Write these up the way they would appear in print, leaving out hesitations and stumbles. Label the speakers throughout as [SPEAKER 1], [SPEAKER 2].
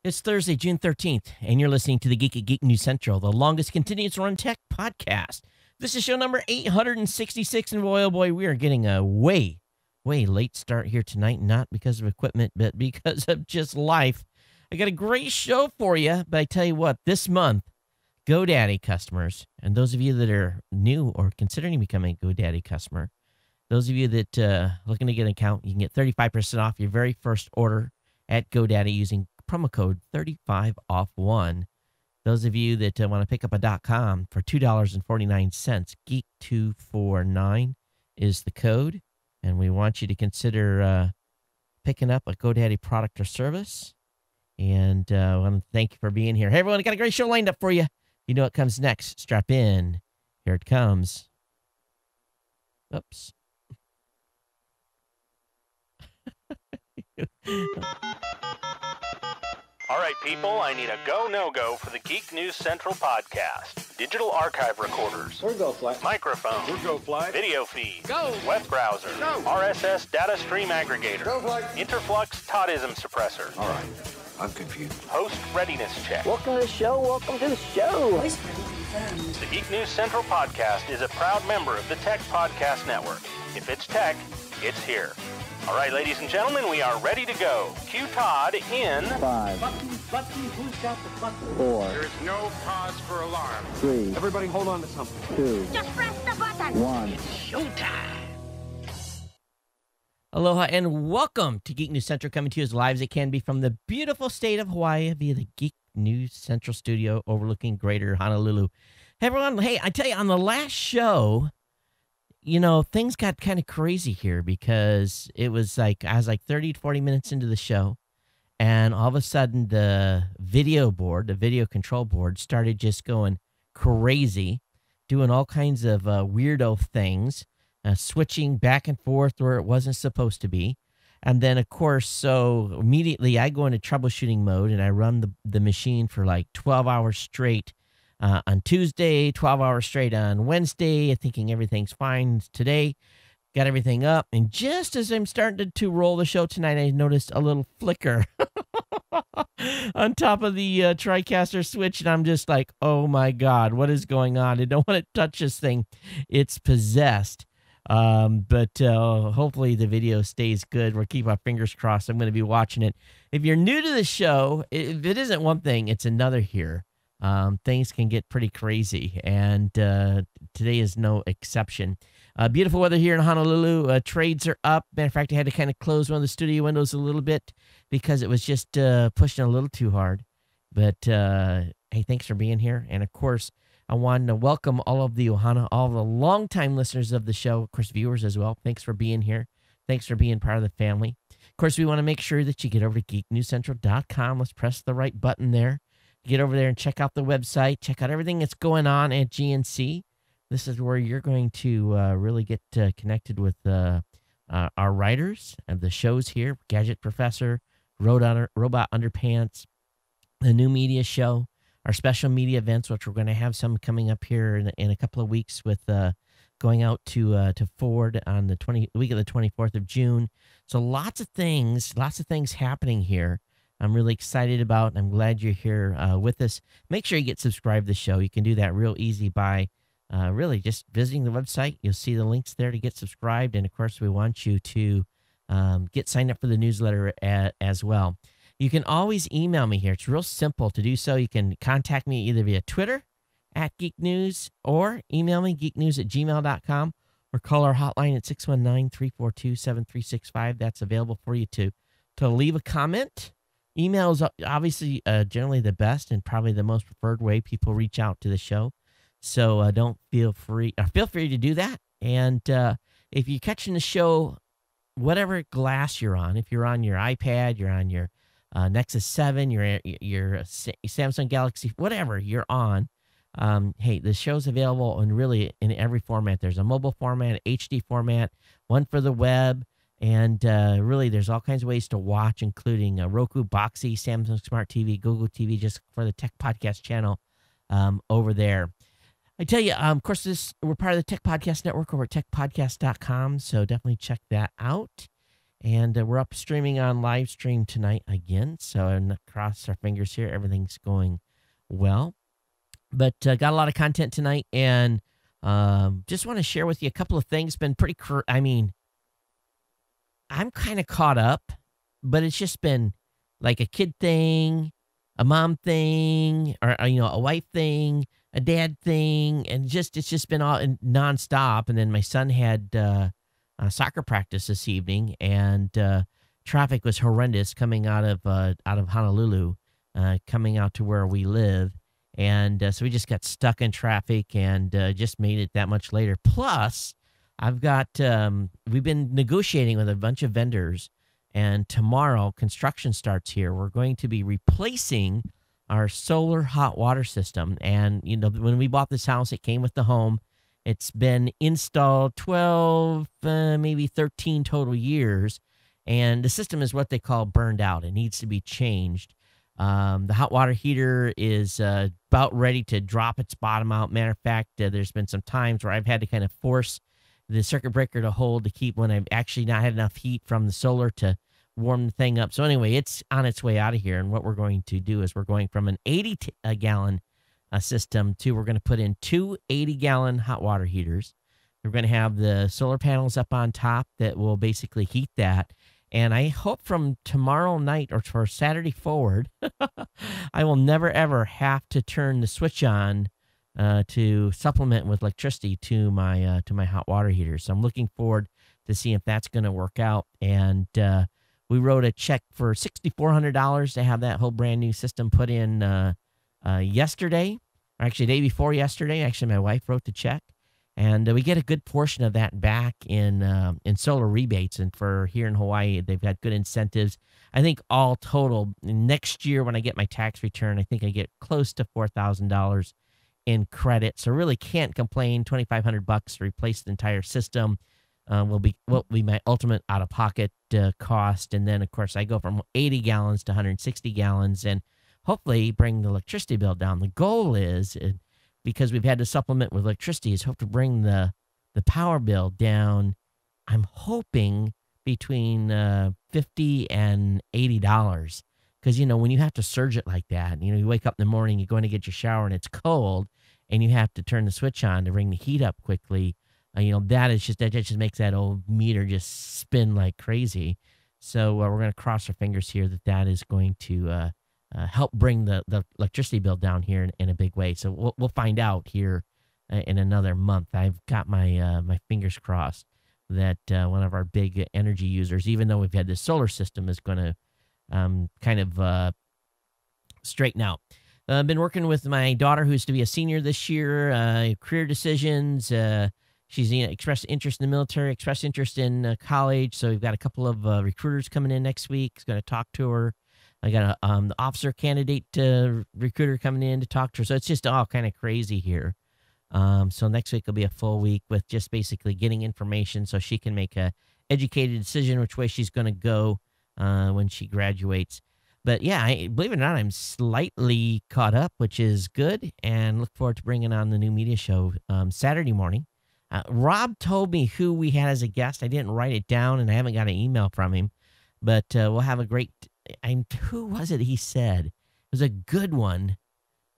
[SPEAKER 1] It's Thursday, June 13th, and you're listening to the Geek at Geek News Central, the longest continuous run tech podcast. This is show number 866, and boy, oh boy, we are getting a way late start here tonight, not because of equipment, but because of just life. I got a great show for you, but I tell you what, this month, GoDaddy customers, and those of you that are new or considering becoming a GoDaddy customer, those of you that looking to get an account, you can get 35% off your very first order at GoDaddy using promo code 35off1. Those of you that want to pick up a .com for $2.49, geek249 is the code, and we want you to consider picking up a GoDaddy product or service. And I want to thank you for being here. Hey, everyone, I got a great show lined up for you. You know what comes next. Strap in. Here it comes. Oops.
[SPEAKER 2] All right, people, I need a go, no-go for the Geek News Central podcast. Digital archive recorders.
[SPEAKER 3] We're go fly.
[SPEAKER 2] Microphone.
[SPEAKER 3] We're go fly.
[SPEAKER 2] Video feed.
[SPEAKER 3] Go.
[SPEAKER 2] Web browser.
[SPEAKER 3] Go.
[SPEAKER 2] RSS data stream aggregator.
[SPEAKER 3] Go fly.
[SPEAKER 2] Interflux Toddism suppressor.
[SPEAKER 3] All right, I'm confused.
[SPEAKER 2] Host readiness check.
[SPEAKER 4] Welcome to the show. Welcome to the show.
[SPEAKER 2] The Geek News Central podcast is a proud member of the Tech Podcast Network. If it's tech, it's here. All right, ladies and gentlemen, we are ready to go. Cue Todd in
[SPEAKER 4] 5,
[SPEAKER 5] Button, who's got the button?
[SPEAKER 4] 4,
[SPEAKER 3] There is no cause for alarm.
[SPEAKER 4] 3,
[SPEAKER 3] Everybody hold on to something.
[SPEAKER 4] 2,
[SPEAKER 5] Just press the button.
[SPEAKER 4] 1.
[SPEAKER 1] Aloha and welcome to Geek News Central, coming to you as live as it can be from the beautiful state of Hawaii via the Geek News Central studio overlooking Greater Honolulu. Hey, everyone. Hey, I tell you, on the last show, you know, things got kind of crazy here because it was like, I was like 30 to 40 minutes into the show, and all of a sudden the video board, the video control board, started just going crazy, doing all kinds of weirdo things, switching back and forth where it wasn't supposed to be. And then, of course, so immediately I go into troubleshooting mode and I run the machine for like 12 hours straight on Tuesday, 12 hours straight on Wednesday, thinking everything's fine today. Got everything up. And just as I'm starting to roll the show tonight, I noticed a little flicker on top of the TriCaster switch. And I'm just like, oh my God, what is going on? I don't want to touch this thing. It's possessed. But hopefully the video stays good. We'll keep our fingers crossed. I'm going to be watching it. If you're new to the show, if it isn't one thing, it's another here. Things can get pretty crazy, and today is no exception. Beautiful weather here in Honolulu. Trades are up. Matter of fact, I had to kind of close one of the studio windows a little bit because it was just pushing a little too hard. But hey, thanks for being here. And of course, I wanted to welcome all of the Ohana, all the longtime listeners of the show, of course, viewers as well. Thanks for being here. Thanks for being part of the family. Of course, we want to make sure that you get over to geeknewscentral.com. Let's press the right button there. Get over there and check out the website. Check out everything that's going on at GNC. This is where you're going to really get connected with our writers of the shows here. Gadget Professor, Robot Underpants, the new media show, our special media events, which we're going to have some coming up here in a couple of weeks with going out to Ford on the week of the 24th of June. So lots of things happening here. I'm really excited about, and I'm glad you're here with us. Make sure you get subscribed to the show. You can do that real easy by really just visiting the website. You'll see the links there to get subscribed. And, of course, we want you to get signed up for the newsletter as well. You can always email me here. It's real simple to do so. You can contact me either via Twitter @GeekNews or email me, geeknews@gmail.com, or call our hotline at 619-342-7365. That's available for you to leave a comment. Email is obviously generally the best and probably the most preferred way people reach out to the show. So feel free to do that. And if you're catching the show, whatever glass you're on, if you're on your iPad, you're on your Nexus 7, your Samsung Galaxy, whatever you're on, hey, the show's available in every format. There's a mobile format, HD format, one for the web. And really, there's all kinds of ways to watch, including Roku, Boxy, Samsung Smart TV, Google TV, just for the Tech Podcast channel over there. I tell you, of course, we're part of the Tech Podcast Network over at techpodcast.com, so definitely check that out. And we're up streaming on live stream tonight again. So cross our fingers here. Everything's going well. But got a lot of content tonight, and just want to share with you a couple of things. Been pretty, I'm kind of caught up, but it's just been like a kid thing, a mom thing, or a wife thing, a dad thing, and it's just been all nonstop. And then my son had soccer practice this evening, and traffic was horrendous coming out of Honolulu, coming out to where we live. And so we just got stuck in traffic and just made it that much later. Plus, we've been negotiating with a bunch of vendors, and tomorrow construction starts here. We're going to be replacing our solar hot water system. And, when we bought this house, it came with the home. It's been installed 12, maybe 13 total years. And the system is what they call burned out. It needs to be changed. The hot water heater is about ready to drop its bottom out. Matter of fact, there's been some times where I've had to kind of force the circuit breaker to hold to keep when I've actually not had enough heat from the solar to warm the thing up. So anyway, it's on its way out of here. And what we're going to do is we're going from an 80-gallon system to we're going to put in two 80-gallon hot water heaters. We're going to have the solar panels up on top that will basically heat that. And I hope from tomorrow night or for Saturday forward, I will never, ever have to turn the switch on to supplement with electricity to my hot water heater. So I'm looking forward to seeing if that's going to work out. And we wrote a check for $6,400 to have that whole brand new system put in yesterday, or actually the day before yesterday. Actually, my wife wrote the check. And we get a good portion of that back in solar rebates. And for here in Hawaii, they've got good incentives. I think all total, next year when I get my tax return, I think I get close to $4,000 in credit. So really can't complain. $2,500 to replace the entire system will be my ultimate out-of-pocket cost. And then, of course, I go from 80 gallons to 160 gallons and hopefully bring the electricity bill down. The goal is, because we've had to supplement with electricity, is hope to bring the power bill down. I'm hoping between $50 and $80, because when you have to surge it like that, you wake up in the morning, you're going to get your shower, and it's cold, and you have to turn the switch on to bring the heat up quickly. That just makes that old meter just spin like crazy. So we're going to cross our fingers here that is going to help bring the electricity bill down here in a big way. So we'll find out here in another month. I've got my fingers crossed that one of our big energy users, even though we've had this solar system, is going to kind of straighten out. I've been working with my daughter, who's to be a senior this year, career decisions. She's expressed interest in the military, expressed interest in college. So we've got a couple of recruiters coming in next week. He's going to talk to her. I got the officer candidate recruiter coming in to talk to her. So it's just all kind of crazy here. So next week will be a full week with just basically getting information so she can make a educated decision which way she's going to go when she graduates. But yeah, believe it or not, I'm slightly caught up, which is good, and look forward to bringing on the new media show Saturday morning. Rob told me who we had as a guest. I didn't write it down, and I haven't got an email from him. But we'll have a great... who was it he said? It was a good one.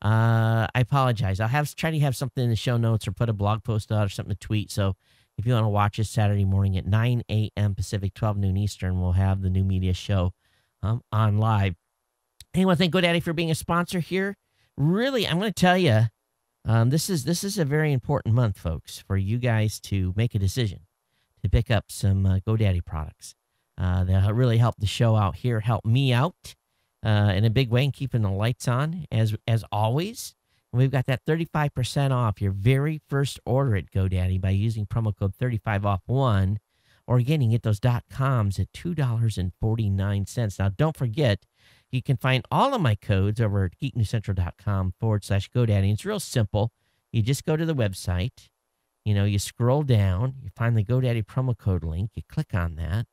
[SPEAKER 1] I apologize. I'll try to have something in the show notes or put a blog post out or something to tweet. So if you want to watch us Saturday morning at 9 a.m. Pacific, 12 noon Eastern, we'll have the new media show on live. Hey, I want to thank GoDaddy for being a sponsor here. Really, I'm going to tell you, this is a very important month, folks, for you guys to make a decision to pick up some GoDaddy products. That'll really help the show out here, help me out in a big way, and keeping the lights on as always. And we've got that 35% off your very first order at GoDaddy by using promo code 35off1, or again, you can get those .coms at $2.49. Now, don't forget, you can find all of my codes over at geeknewscentral.com/GoDaddy. It's real simple. You just go to the website, you scroll down, you find the GoDaddy promo code link, you click on that.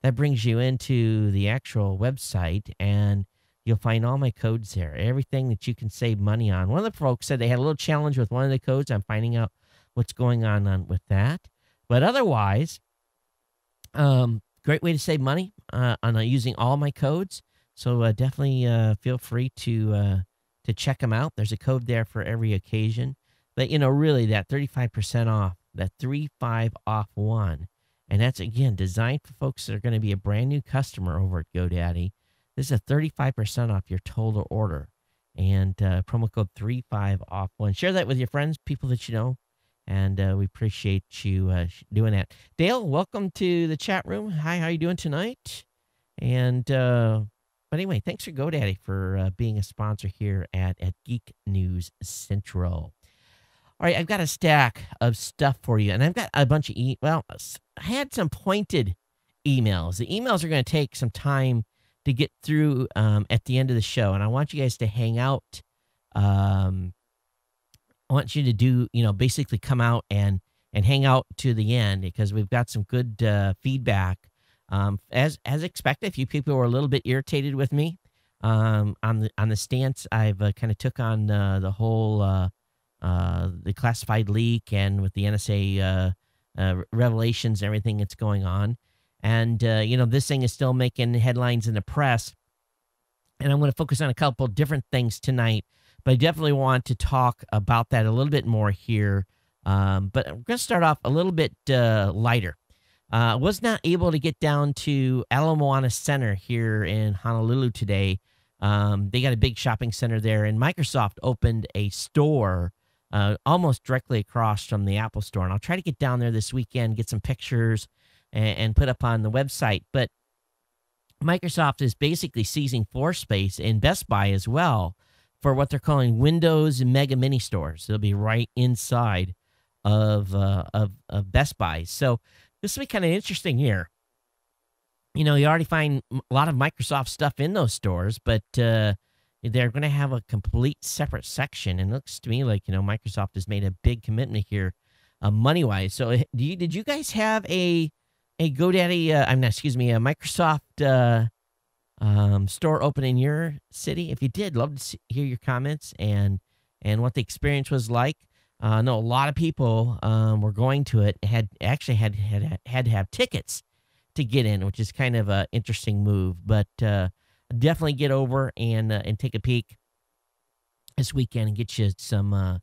[SPEAKER 1] That brings you into the actual website, and you'll find all my codes there, everything that you can save money on. One of the folks said they had a little challenge with one of the codes. I'm finding out what's going on with that. But otherwise, go Great way to save money on using all my codes. So definitely feel free to check them out. There's a code there for every occasion. But, really that 35% off, that 35 off one. And that's, again, designed for folks that are going to be a brand new customer over at GoDaddy. This is a 35% off your total order. And promo code 35 off one. Share that with your friends, people that you know. And we appreciate you doing that. Dale, welcome to the chat room. Hi, how you doing tonight? And but anyway, thanks for GoDaddy for being a sponsor here at Geek News Central. All right, I've got a stack of stuff for you, and I've got a bunch of I had some pointed emails. The emails are going to take some time to get through at the end of the show, and I want you guys to hang out. I want you to do, basically come out and hang out to the end because we've got some good feedback. As expected, a few people were a little bit irritated with me on the stance I've kind of took on the whole the classified leak and with the NSA revelations and everything that's going on. And, this thing is still making headlines in the press. And I'm going to focus on a couple different things tonight. But I definitely want to talk about that a little bit more here. But I'm going to start off a little bit lighter. Was not able to get down to Ala Moana Center here in Honolulu today. They got a big shopping center there, and Microsoft opened a store almost directly across from the Apple Store. And I'll try to get down there this weekend, get some pictures, and put up on the website. But Microsoft is basically seizing floor space in Best Buy as well for what they're calling Windows Mega Mini Stores. They'll be right inside of Best Buy. So this will be kind of interesting here. You already find a lot of Microsoft stuff in those stores, but they're going to have a complete separate section. And it looks to me like, Microsoft has made a big commitment here money-wise. So did you guys have a GoDaddy, a Microsoft store open in your city? If you did, love to hear your comments and what the experience was like. I know a lot of people were going to it, had to have tickets to get in, which is kind of an interesting move. But definitely get over and take a peek this weekend and get you some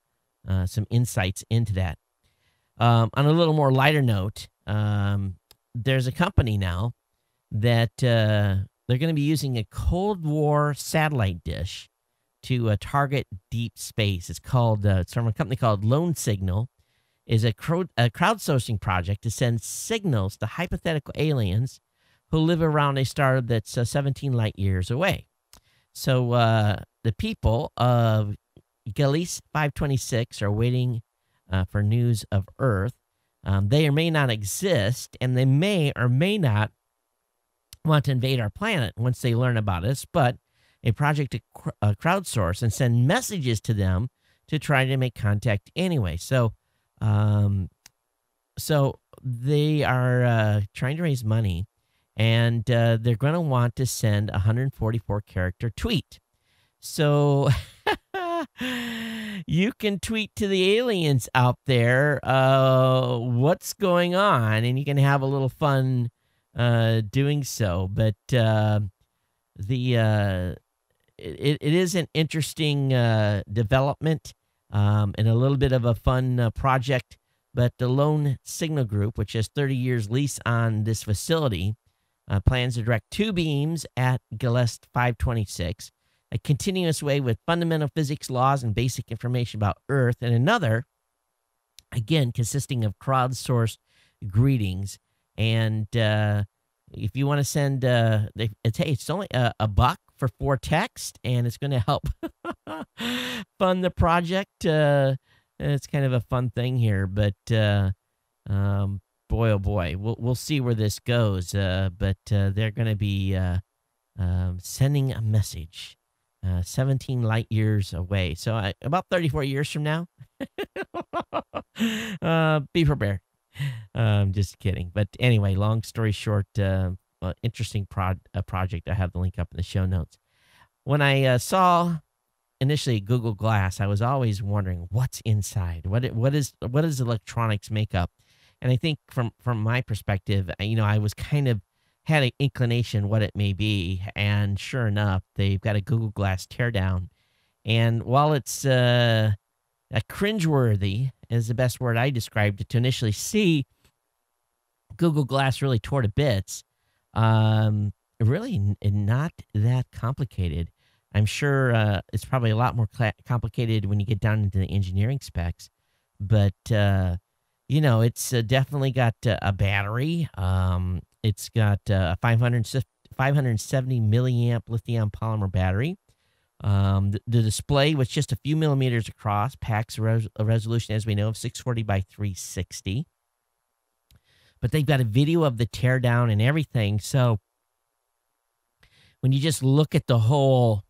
[SPEAKER 1] insights into that. On a little more lighter note, there's a company now that they're going to be using a Cold War satellite dish to target deep space. It's called it's from a company called Lone Signal. Is a crowdsourcing project to send signals to hypothetical aliens who live around a star that's 17 light years away. So the people of GNC 526 are waiting for news of Earth. They or may not exist, and they may or may not want to invade our planet once they learn about us, but a project to crowdsource and send messages to them to try to make contact anyway. So they are trying to raise money, and they're going to want to send a 144-character tweet. So you can tweet to the aliens out there what's going on, and you can have a little fun doing so. But it is an interesting development and a little bit of a fun project. But the Lone Signal Group, which has 30 years lease on this facility, plans to direct 2 beams at GNC 526, a continuous way with fundamental physics laws and basic information about Earth, and another, again, consisting of crowdsourced greetings. And if you want to send, it's only a $1 for 4 text, and it's going to help fund the project. It's kind of a fun thing here, but boy, oh boy, we'll see where this goes. But they're going to be sending a message 17 light years away. So about 34 years from now, be prepared. Just kidding. But anyway, long story short, interesting project. I have the link up in the show notes. When I saw initially Google Glass, I was always wondering what's inside. What is electronics makeup? And I think from my perspective, I was kind of had an inclination what it may be, and sure enough, they've got a Google Glass teardown. And while it's a cringeworthy is the best word I described it to initially see Google Glass really tore to bits, really not that complicated. I'm sure it's probably a lot more complicated when you get down into the engineering specs, but it's definitely got a battery. It's got a 570 milliamp lithium polymer battery. The display was just a few millimeters across, packs a resolution, as we know, of 640 by 360. But they've got a video of the teardown and everything. So when you just look at the whole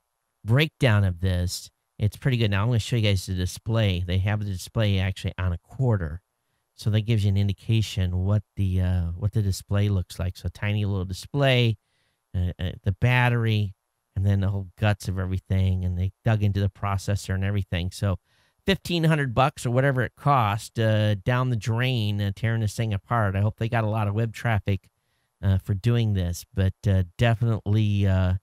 [SPEAKER 1] breakdown of this, it's pretty good. Now I'm going to show you guys the display. They have the display actually on a quarter, so that gives you an indication what the display looks like. So tiny little display, the battery, and then the whole guts of everything. And they dug into the processor and everything. So $1,500 or whatever it cost down the drain, tearing this thing apart. I hope they got a lot of web traffic for doing this, but definitely the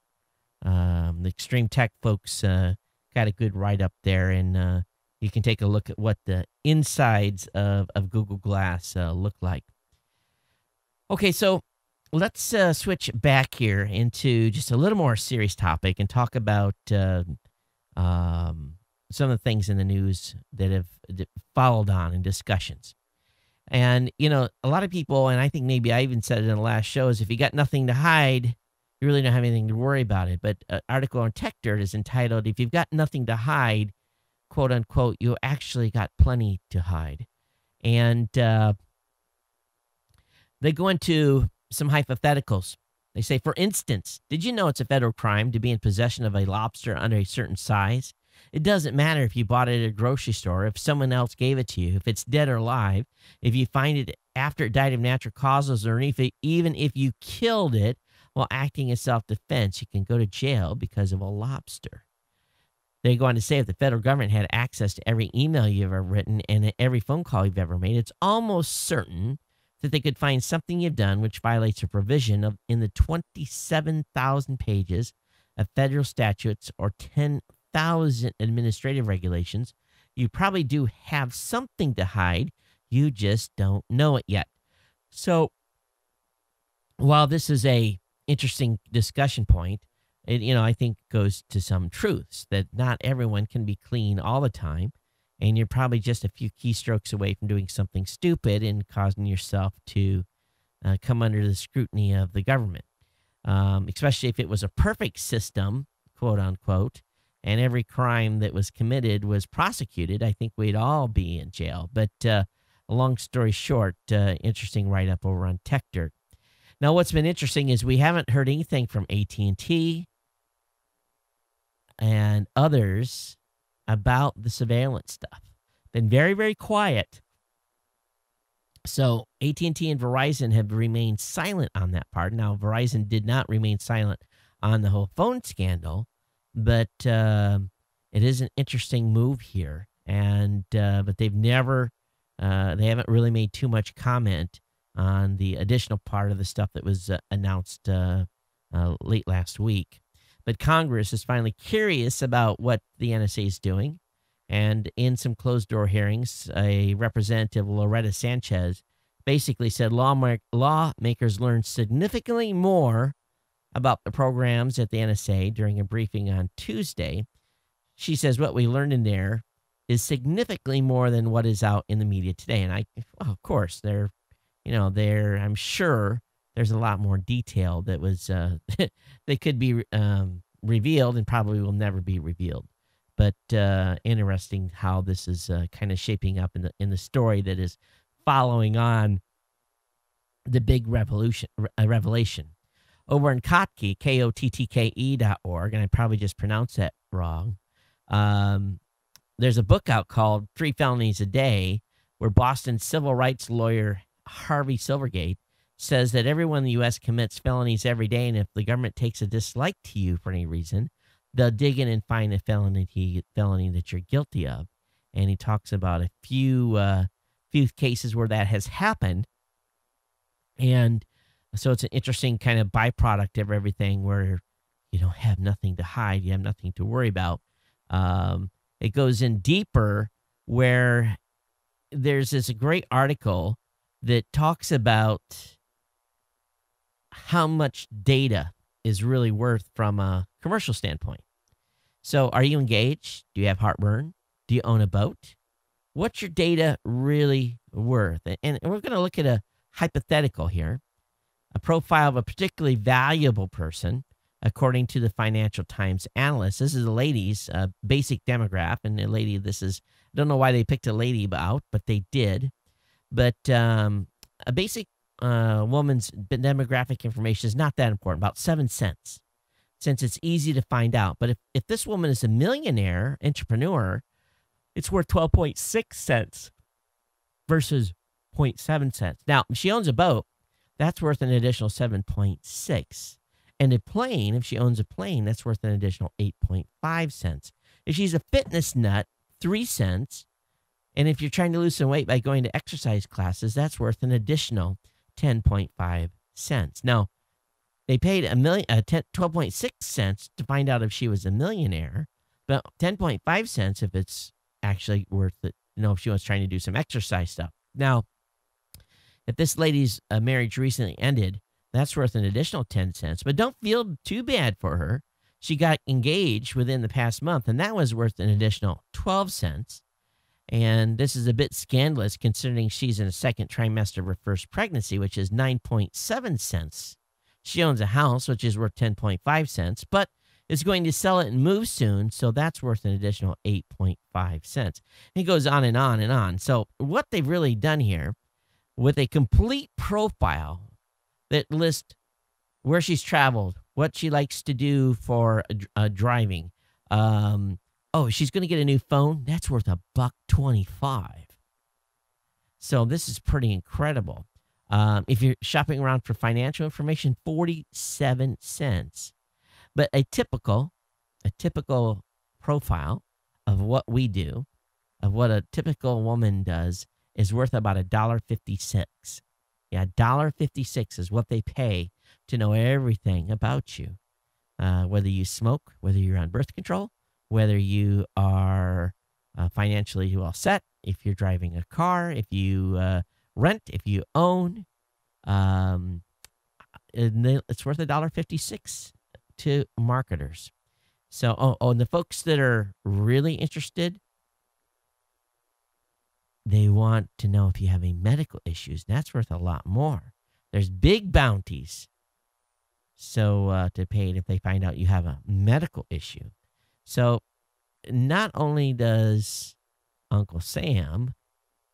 [SPEAKER 1] Extreme Tech folks got a good write-up there, and you can take a look at what the insides of Google Glass look like. Okay, so let's switch back here into just a little more serious topic and talk about some of the things in the news that have followed on in discussions. And, a lot of people, and I think maybe I even said it in the last show, is if you got nothing to hide, you really don't have anything to worry about it. But an article on Tech Dirt is entitled, "If You've Got Nothing to Hide, quote unquote, you actually got plenty to hide." And they go into some hypotheticals. They say, for instance, did you know it's a federal crime to be in possession of a lobster under a certain size? It doesn't matter if you bought it at a grocery store, if someone else gave it to you, if it's dead or alive, if you find it after it died of natural causes, or even if you killed it while acting in self-defense, you can go to jail because of a lobster. They go on to say if the federal government had access to every email you've ever written and every phone call you've ever made, it's almost certain that they could find something you've done which violates a provision in the 27,000 pages of federal statutes or 10,000 administrative regulations. You probably do have something to hide. You just don't know it yet. So while this is a interesting discussion point, it, I think goes to some truths that not everyone can be clean all the time. And you're probably just a few keystrokes away from doing something stupid and causing yourself to come under the scrutiny of the government, especially if it was a perfect system, quote unquote, and every crime that was committed was prosecuted. I think we'd all be in jail. But a long story short, interesting write-up over on Tech Dirt. Now, what's been interesting is we haven't heard anything from AT&T and others about the surveillance stuff. Been very, very quiet. So AT&T and Verizon have remained silent on that part. Now, Verizon did not remain silent on the whole phone scandal, but it is an interesting move here. And but they've never, they haven't really made too much comment on the additional part of the stuff that was announced late last week. But Congress is finally curious about what the NSA is doing. And in some closed-door hearings, a representative, Loretta Sanchez, basically said lawmakers learned significantly more about the programs at the NSA during a briefing on Tuesday. She says what we learned in there is significantly more than what is out in the media today. And of course, I'm sure there's a lot more detail that was that could be revealed and probably will never be revealed. But interesting how this is kind of shaping up in the story that is following on the big revelation. Over in Kottke, KOTTKE.org, and I probably just pronounced that wrong. There's a book out called 3 Felonies a Day, where Boston civil rights lawyer Harvey Silvergate says that everyone in the U.S. commits felonies every day, and if the government takes a dislike to you for any reason, they'll dig in and find a felony that you're guilty of. And he talks about a few cases where that has happened. And So it's an interesting kind of byproduct of everything where you don't have nothing to hide. You have nothing to worry about. It goes in deeper where there's this great article that talks about how much data is really worth from a commercial standpoint. So are you engaged? Do you have heartburn? Do you own a boat? What's your data really worth? And we're going to look at a hypothetical here, a profile of a particularly valuable person, according to the Financial Times analyst. This is a lady's basic demographic, and a lady, I don't know why they picked a lady out, but they did. But a basic woman's demographic information is not that important, about 7 cents, since it's easy to find out. But if this woman is a millionaire entrepreneur, it's worth 12.6 cents versus 0.7 cents. Now, if she owns a boat, that's worth an additional 7.6. And a plane, if she owns a plane, that's worth an additional 8.5 cents. If she's a fitness nut, 3 cents. And if you're trying to lose some weight by going to exercise classes, that's worth an additional 10.5 cents. Now, they paid 12.6 cents to find out if she was a millionaire, but 10.5 cents if it's actually worth it, if she was trying to do some exercise stuff. Now, if this lady's marriage recently ended, that's worth an additional 10 cents. But don't feel too bad for her. She got engaged within the past month, and that was worth an additional 12 cents. And this is a bit scandalous considering she's in a second trimester of her first pregnancy, which is 9.7 cents. She owns a house, which is worth 10.5 cents, but is going to sell it and move soon, so that's worth an additional 8.5 cents. It goes on and on and on. So what they've really done here with a complete profile that lists where she's traveled, what she likes to do for driving. She's going to get a new phone. That's worth $1.25. So this is pretty incredible. If you're shopping around for financial information, 47 cents. But a typical profile of what we do, of what a typical woman does, is worth about $1.56. Yeah, $1.56 is what they pay to know everything about you. Whether you smoke, whether you're on birth control, whether you are financially well set, if you're driving a car, if you rent, if you own, it's worth $1.56 to marketers. So, and the folks that are really interested, they want to know if you have any medical issues. That's worth a lot more. There's big bounties to pay if they find out you have a medical issue. So not only does Uncle Sam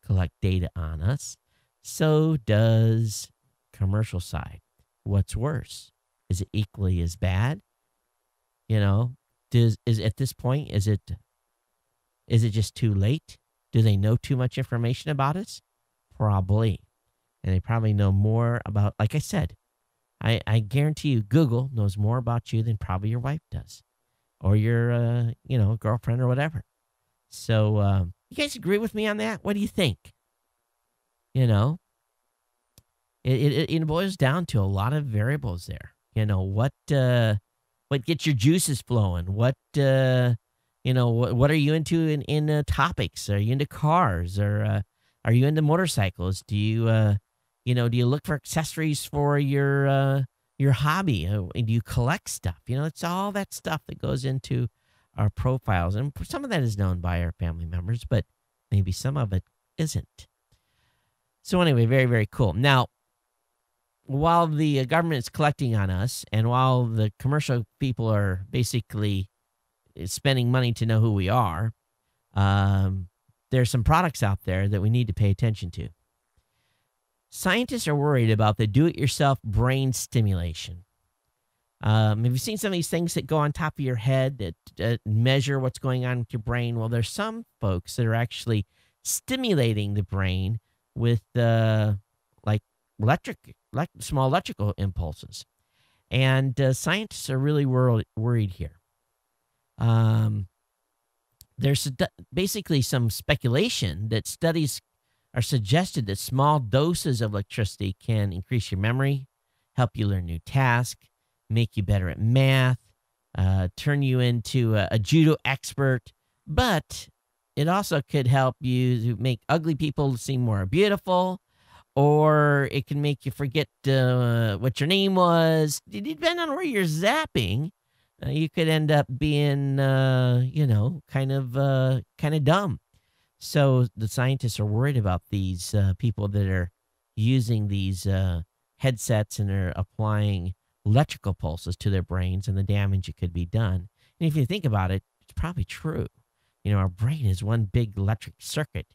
[SPEAKER 1] collect data on us, so does commercial side. What's worse? Is it equally as bad? Is at this point, is it just too late? Do they know too much information about us? Probably. And they probably know more about, like I said, I guarantee you Google knows more about you than probably your wife does. Or your, girlfriend or whatever. So, you guys agree with me on that? What do you think? It boils down to a lot of variables there. What gets your juices flowing? What are you into in topics? Are you into cars, or are you into motorcycles? Do you look for accessories for your hobby? Do you collect stuff? It's all that stuff that goes into our profiles. And some of that is known by our family members, but maybe some of it isn't. So anyway, very, very cool. Now, while the government is collecting on us, and while the commercial people are basically spending money to know who we are, there's some products out there that we need to pay attention to. Scientists are worried about the do-it-yourself brain stimulation. Have you seen some of these things that go on top of your head that measure what's going on with your brain? Well, there's some folks that are actually stimulating the brain with small electrical impulses. And scientists are really worried here. There's basically some speculation that studies are suggested that small doses of electricity can increase your memory, help you learn new tasks, make you better at math, turn you into a judo expert, but it also could help you to make ugly people seem more beautiful, or it can make you forget what your name was. Depending on where you're zapping, you could end up being, kind of dumb. So the scientists are worried about these people that are using these headsets and are applying electrical pulses to their brains and the damage that could be done. And if you think about it, it's probably true. Our brain is one big electric circuit,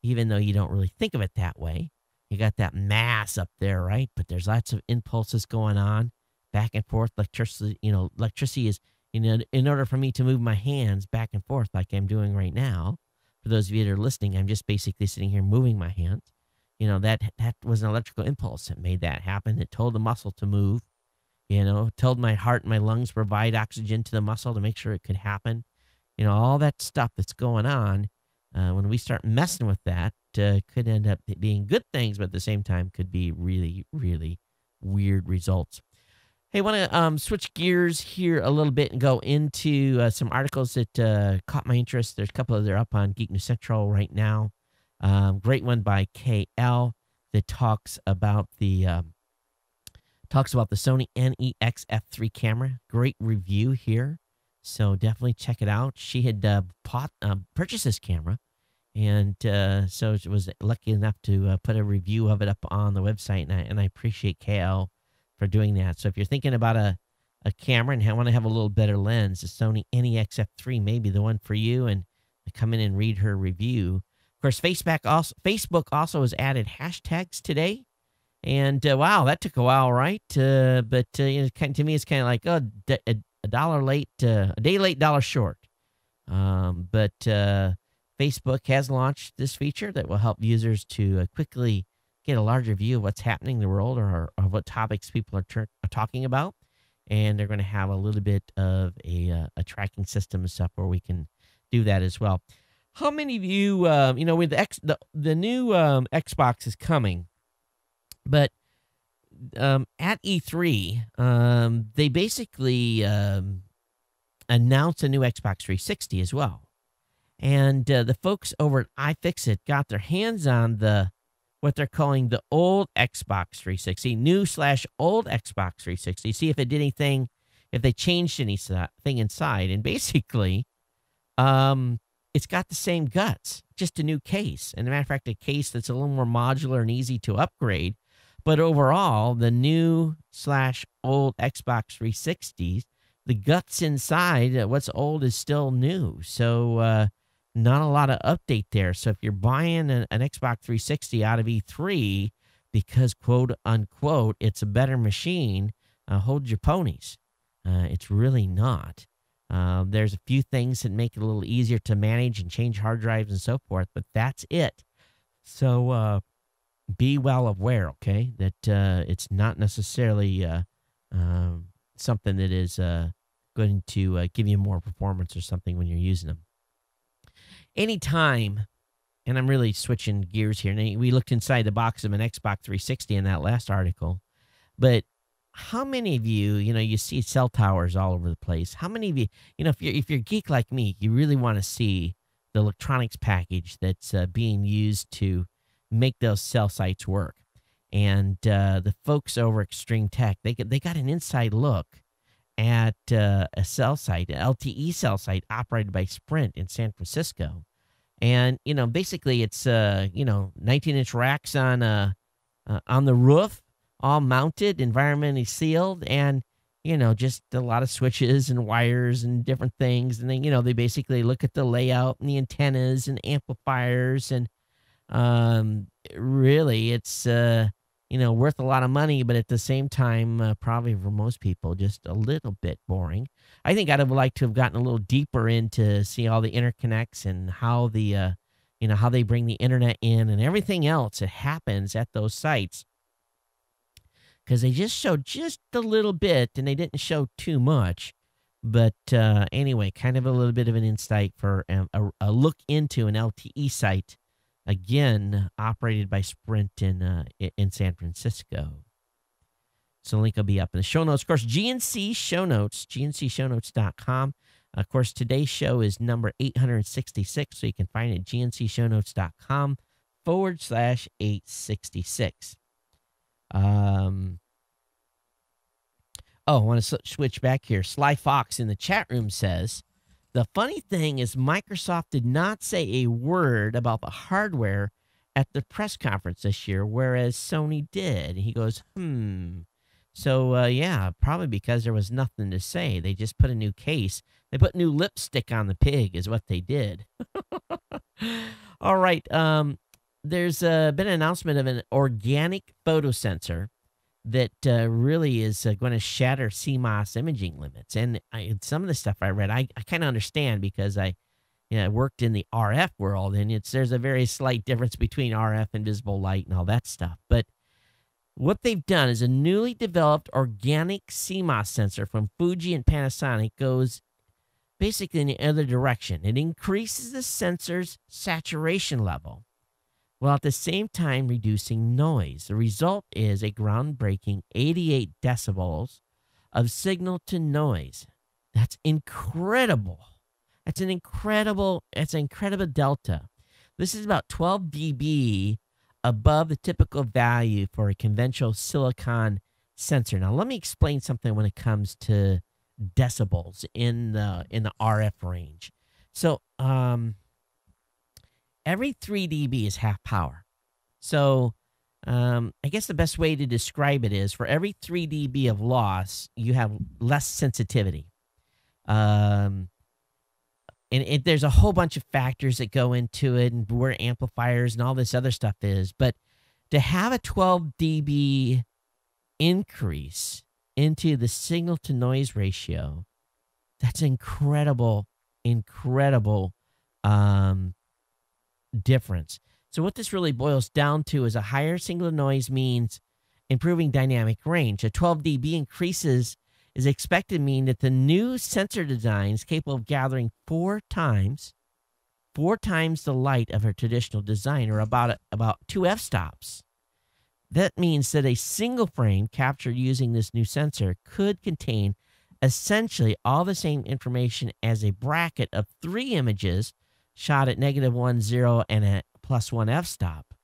[SPEAKER 1] even though you don't really think of it that way. You got that mass up there, right? But there's lots of impulses going on back and forth. Electricity is, in order for me to move my hands back and forth like I'm doing right now, for those of you that are listening, I'm just basically sitting here moving my hands. That was an electrical impulse that made that happen. It told the muscle to move, told my heart and my lungs provide oxygen to the muscle to make sure it could happen. All that stuff that's going on, when we start messing with that, could end up being good things, but at the same time could be really, really weird results. Hey, I want to switch gears here a little bit and go into some articles that caught my interest. There's a couple that are up on Geek News Central right now. Great one by KL that talks about the Sony NEX-F3 camera. Great review here, so definitely check it out. She had purchased this camera, and so she was lucky enough to put a review of it up on the website, and I appreciate KL for doing that. So if you're thinking about a camera and want to have a little better lens, the Sony NEX-F3 may be the one for you, and come in and read her review. Of course, Facebook also has added hashtags today, and wow, that took a while, right? But to me, it's kind of like a dollar late, a day late, dollar short. But Facebook has launched this feature that will help users to quickly get a larger view of what's happening in the world or what topics people are talking about. And they're going to have a little bit of a tracking system and stuff where we can do that as well. How many of you, with the new Xbox is coming, but at E3, they basically announced a new Xbox 360 as well. And the folks over at iFixit got their hands on what they're calling the old Xbox 360, new/old Xbox 360. See if it did anything, if they changed anything inside. And basically, it's got the same guts, just a new case. And as a matter of fact, a case that's a little more modular and easy to upgrade. But overall, the new/old Xbox 360s, the guts inside, what's old is still new. So not a lot of update there. So if you're buying an Xbox 360 out of E3 because, quote unquote, it's a better machine, hold your ponies. It's really not. There's a few things that make it a little easier to manage and change hard drives and so forth, but that's it. So be well aware, okay, that it's not necessarily something that is going to give you more performance or something when you're using them. Anytime, and I'm really switching gears here, and we looked inside the box of an Xbox 360 in that last article, but how many of you, you see cell towers all over the place? How many of you, if you're a geek like me, you really want to see the electronics package that's being used to make those cell sites work? And the folks over Extreme Tech, they got an inside look at a cell site, an LTE cell site operated by Sprint in San Francisco. And, basically it's, 19-inch racks on the roof, all mounted, environmentally sealed, and, just a lot of switches and wires and different things. And then, they basically look at the layout and the antennas and amplifiers. And really, it's, worth a lot of money, but at the same time, probably for most people, just a little bit boring. I think I'd have liked to have gotten a little deeper into see all the interconnects and how how they bring the internet in and everything else that happens at those sites. Because they just showed just a little bit and they didn't show too much. But anyway, kind of a little bit of an insight for a look into an LTE site. Again, operated by Sprint in San Francisco. So the link will be up in the show notes. Of course, GNC Show Notes, GNCShowNotes.com. Of course, today's show is number 866, so you can find it at GNCShowNotes.com/866. I want to switch back here. Sly Fox in the chat room says, the funny thing is Microsoft did not say a word about the hardware at the press conference this year, whereas Sony did. He goes, So, yeah, probably because there was nothing to say. They just put a new case. They put new lipstick on the pig is what they did. All right. There's been an announcement of an organic photo sensor that really is going to shatter CMOS imaging limits. And some of the stuff I read, I kind of understand because I worked in the RF world, and there's a very slight difference between RF and visible light and all that stuff. But what they've done is a newly developed organic CMOS sensor from Fuji and Panasonic goes basically in the other direction. It increases the sensor's saturation level while at the same time reducing noise. The result is a groundbreaking 88 decibels of signal to noise. That's incredible. That's an incredible delta. This is about 12 dB above the typical value for a conventional silicon sensor. Now, let me explain something when it comes to decibels in the RF range. So, every 3 dB is half power. So, I guess the best way to describe it is for every 3 dB of loss, you have less sensitivity. And there's a whole bunch of factors that go into it and where amplifiers and all this other stuff is. But to have a 12 dB increase into the signal to noise ratio, that's incredible difference. So what this really boils down to is a higher signal to noise means improving dynamic range. A 12 dB increases is expected to mean that the new sensor design is capable of gathering four times the light of a traditional design, or about 2 f-stops. That means that a single frame captured using this new sensor could contain essentially all the same information as a bracket of 3 images shot at -1, 0, and a +1 f-stop.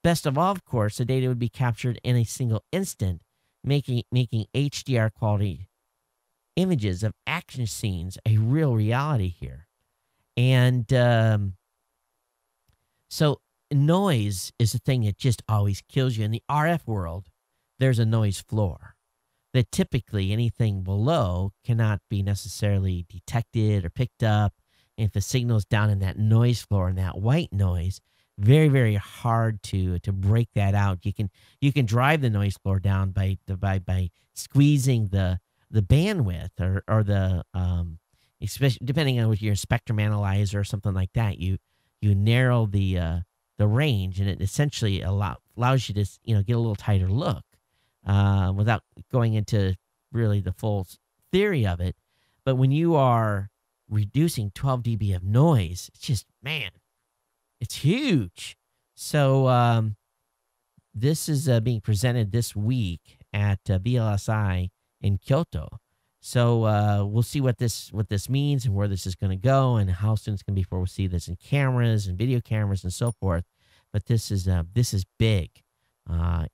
[SPEAKER 1] Best of all, of course, the data would be captured in a single instant, making HDR quality images of action scenes a real reality here. And so noise is the thing that just always kills you. In the RF world, there's a noise floor that typically anything below cannot be necessarily detected or picked up. And if the signal's down in that noise floor and that white noise, very, very hard to break that out. You can drive the noise floor down by squeezing the bandwidth or the especially depending on with your spectrum analyzer or something like that. You narrow the range, and it essentially allows you to get a little tighter look without going into really the full theory of it. But when you are reducing 12 dB of noise, it's just, man, it's huge. So this is being presented this week at VLSI in Kyoto. So we'll see what this means and where this is going to go and how soon it's going to be before we'll see this in cameras and video cameras and so forth. But this is big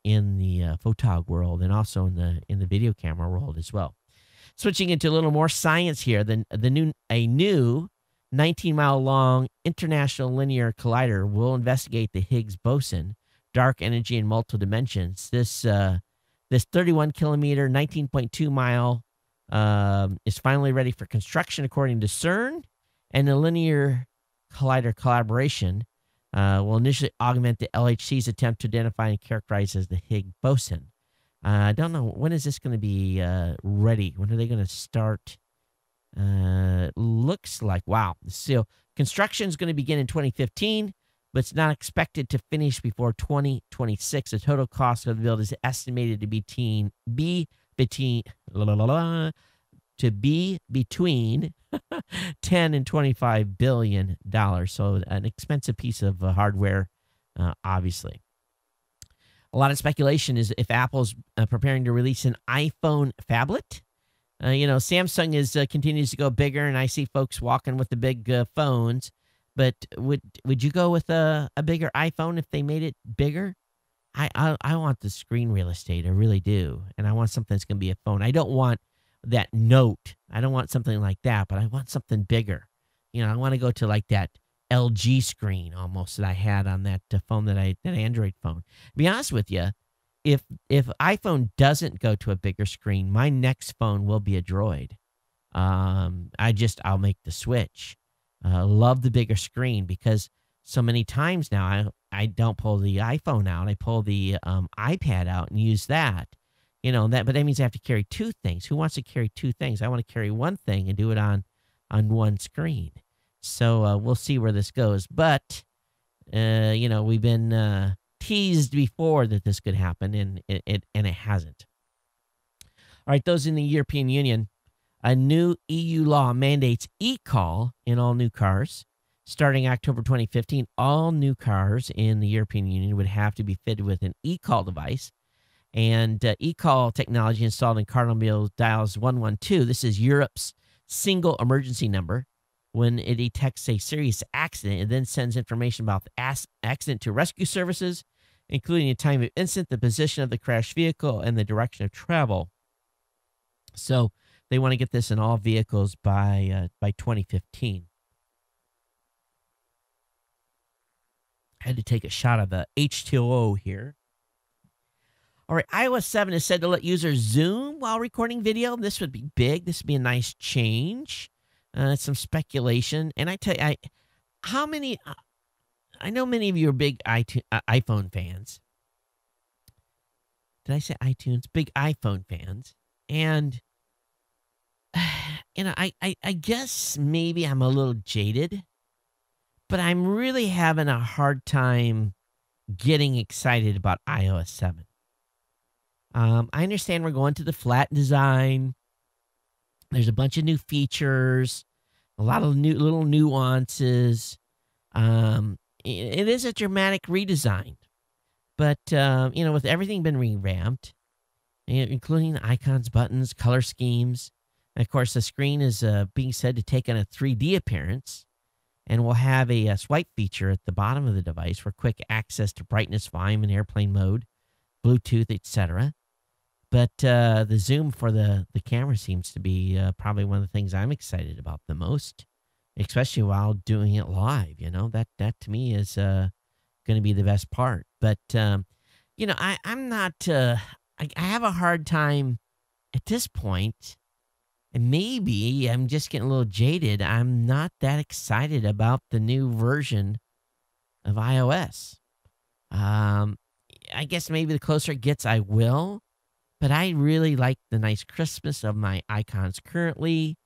[SPEAKER 1] in the photog world and also in the video camera world as well. Switching into a little more science here, a new 19-mile long International Linear Collider will investigate the Higgs boson, dark energy in multiple dimensions. This 31-kilometer, 19.2 mile is finally ready for construction, according to CERN, and the Linear Collider collaboration will initially augment the LHC's attempt to identify and characterize as the Higgs boson. I don't know, when is this going to be ready? When are they going to start? Looks like, wow. So construction is going to begin in 2015, but it's not expected to finish before 2026. The total cost of the build is estimated to be between 10 and $25 billion. So an expensive piece of hardware, obviously. A lot of speculation is if Apple's preparing to release an iPhone phablet. Samsung continues to go bigger, and I see folks walking with the big phones. But would you go with a bigger iPhone if they made it bigger? I want the screen real estate. I really do. And I want something that's going to be a phone. I don't want that Note. I don't want something like that, but I want something bigger. I want to go to like that LG screen almost that I had on that phone that Android phone. To be honest with you, if iPhone doesn't go to a bigger screen, my next phone will be a Droid. I'll make the switch. Love the bigger screen because so many times now I don't pull the iPhone out. I pull the iPad out and use that. But that means I have to carry two things. Who wants to carry two things? I want to carry one thing and do it on one screen. So we'll see where this goes. But we've been teased before that this could happen, and it hasn't. All right, those in the European Union, a new EU law mandates e-call in all new cars. Starting October 2015, all new cars in the European Union would have to be fitted with an e-call device. And e-call technology installed in car automobiles dials 112. This is Europe's single emergency number. When it detects a serious accident, it then sends information about the accident to rescue services, including the time of incident, the position of the crashed vehicle, and the direction of travel. So they want to get this in all vehicles by 2015. I had to take a shot of the H2O here. All right, iOS 7 is said to let users zoom while recording video. This would be big. This would be a nice change. Some speculation. And I tell you, I know many of you are big iPhone fans. Did I say iTunes? Big iPhone fans. And, I guess maybe I'm a little jaded, but I'm really having a hard time getting excited about iOS 7. I understand we're going to the flat design. There's a bunch of new features, a lot of new little nuances. It is a dramatic redesign, but with everything been revamped, including the icons, buttons, color schemes. And of course, the screen is being said to take on a 3D appearance, and we'll have a swipe feature at the bottom of the device for quick access to brightness, volume, and airplane mode, Bluetooth, etc. But the zoom for the camera seems to be probably one of the things I'm excited about the most, especially while doing it live. That to me is going to be the best part. But, I'm not, I have a hard time at this point, and maybe I'm just getting a little jaded. I'm not that excited about the new version of iOS. I guess maybe the closer it gets, I will. But I really like the nice crispness of my icons currently,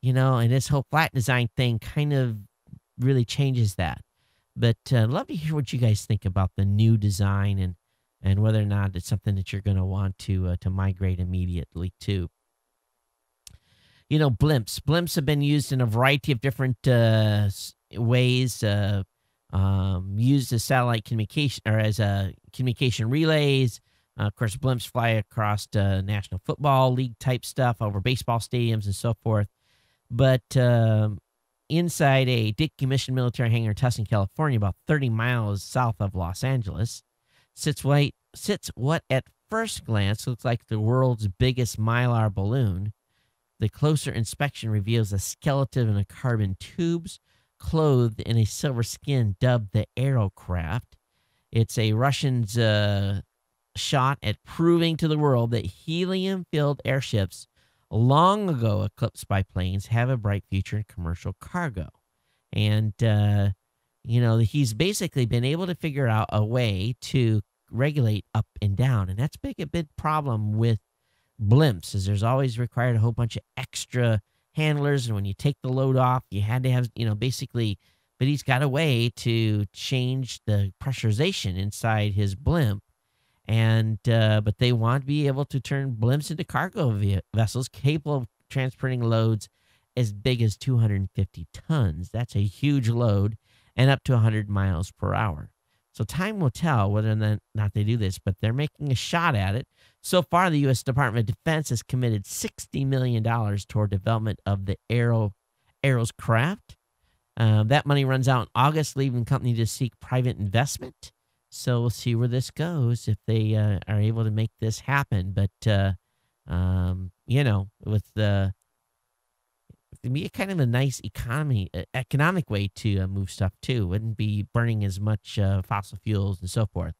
[SPEAKER 1] and this whole flat design thing kind of really changes that. But love to hear what you guys think about the new design and whether or not it's something that you're going to want to migrate immediately to. Blimps. Blimps have been used in a variety of different ways. Used as satellite communication or as communication relays. Of course, blimps fly across National Football League type stuff over baseball stadiums and so forth. But inside a decommissioned military hangar in Tustin, California, about 30 miles south of Los Angeles, sits what at first glance looks like the world's biggest Mylar balloon. The closer inspection reveals a skeleton in carbon tubes, clothed in a silver skin dubbed the Aerocraft. It's a Russian's shot at proving to the world that helium-filled airships long ago eclipsed by planes have a bright future in commercial cargo. And, he's basically been able to figure out a way to regulate up and down. And that's a big problem with blimps, is there's always required a whole bunch of extra handlers. And when you take the load off, you had to have, but he's got a way to change the pressurization inside his blimp. And but they want to be able to turn blimps into cargo vessels capable of transporting loads as big as 250 tons. That's a huge load, and up to 100 miles per hour. So time will tell whether or not they do this, but they're making a shot at it. So far, the U.S. Department of Defense has committed $60 million toward development of the Arrows craft. That money runs out in August, leaving the company to seek private investment. So we'll see where this goes if they are able to make this happen. But, with the it'd be a kind of a nice economic way to move stuff too. Wouldn't be burning as much fossil fuels and so forth.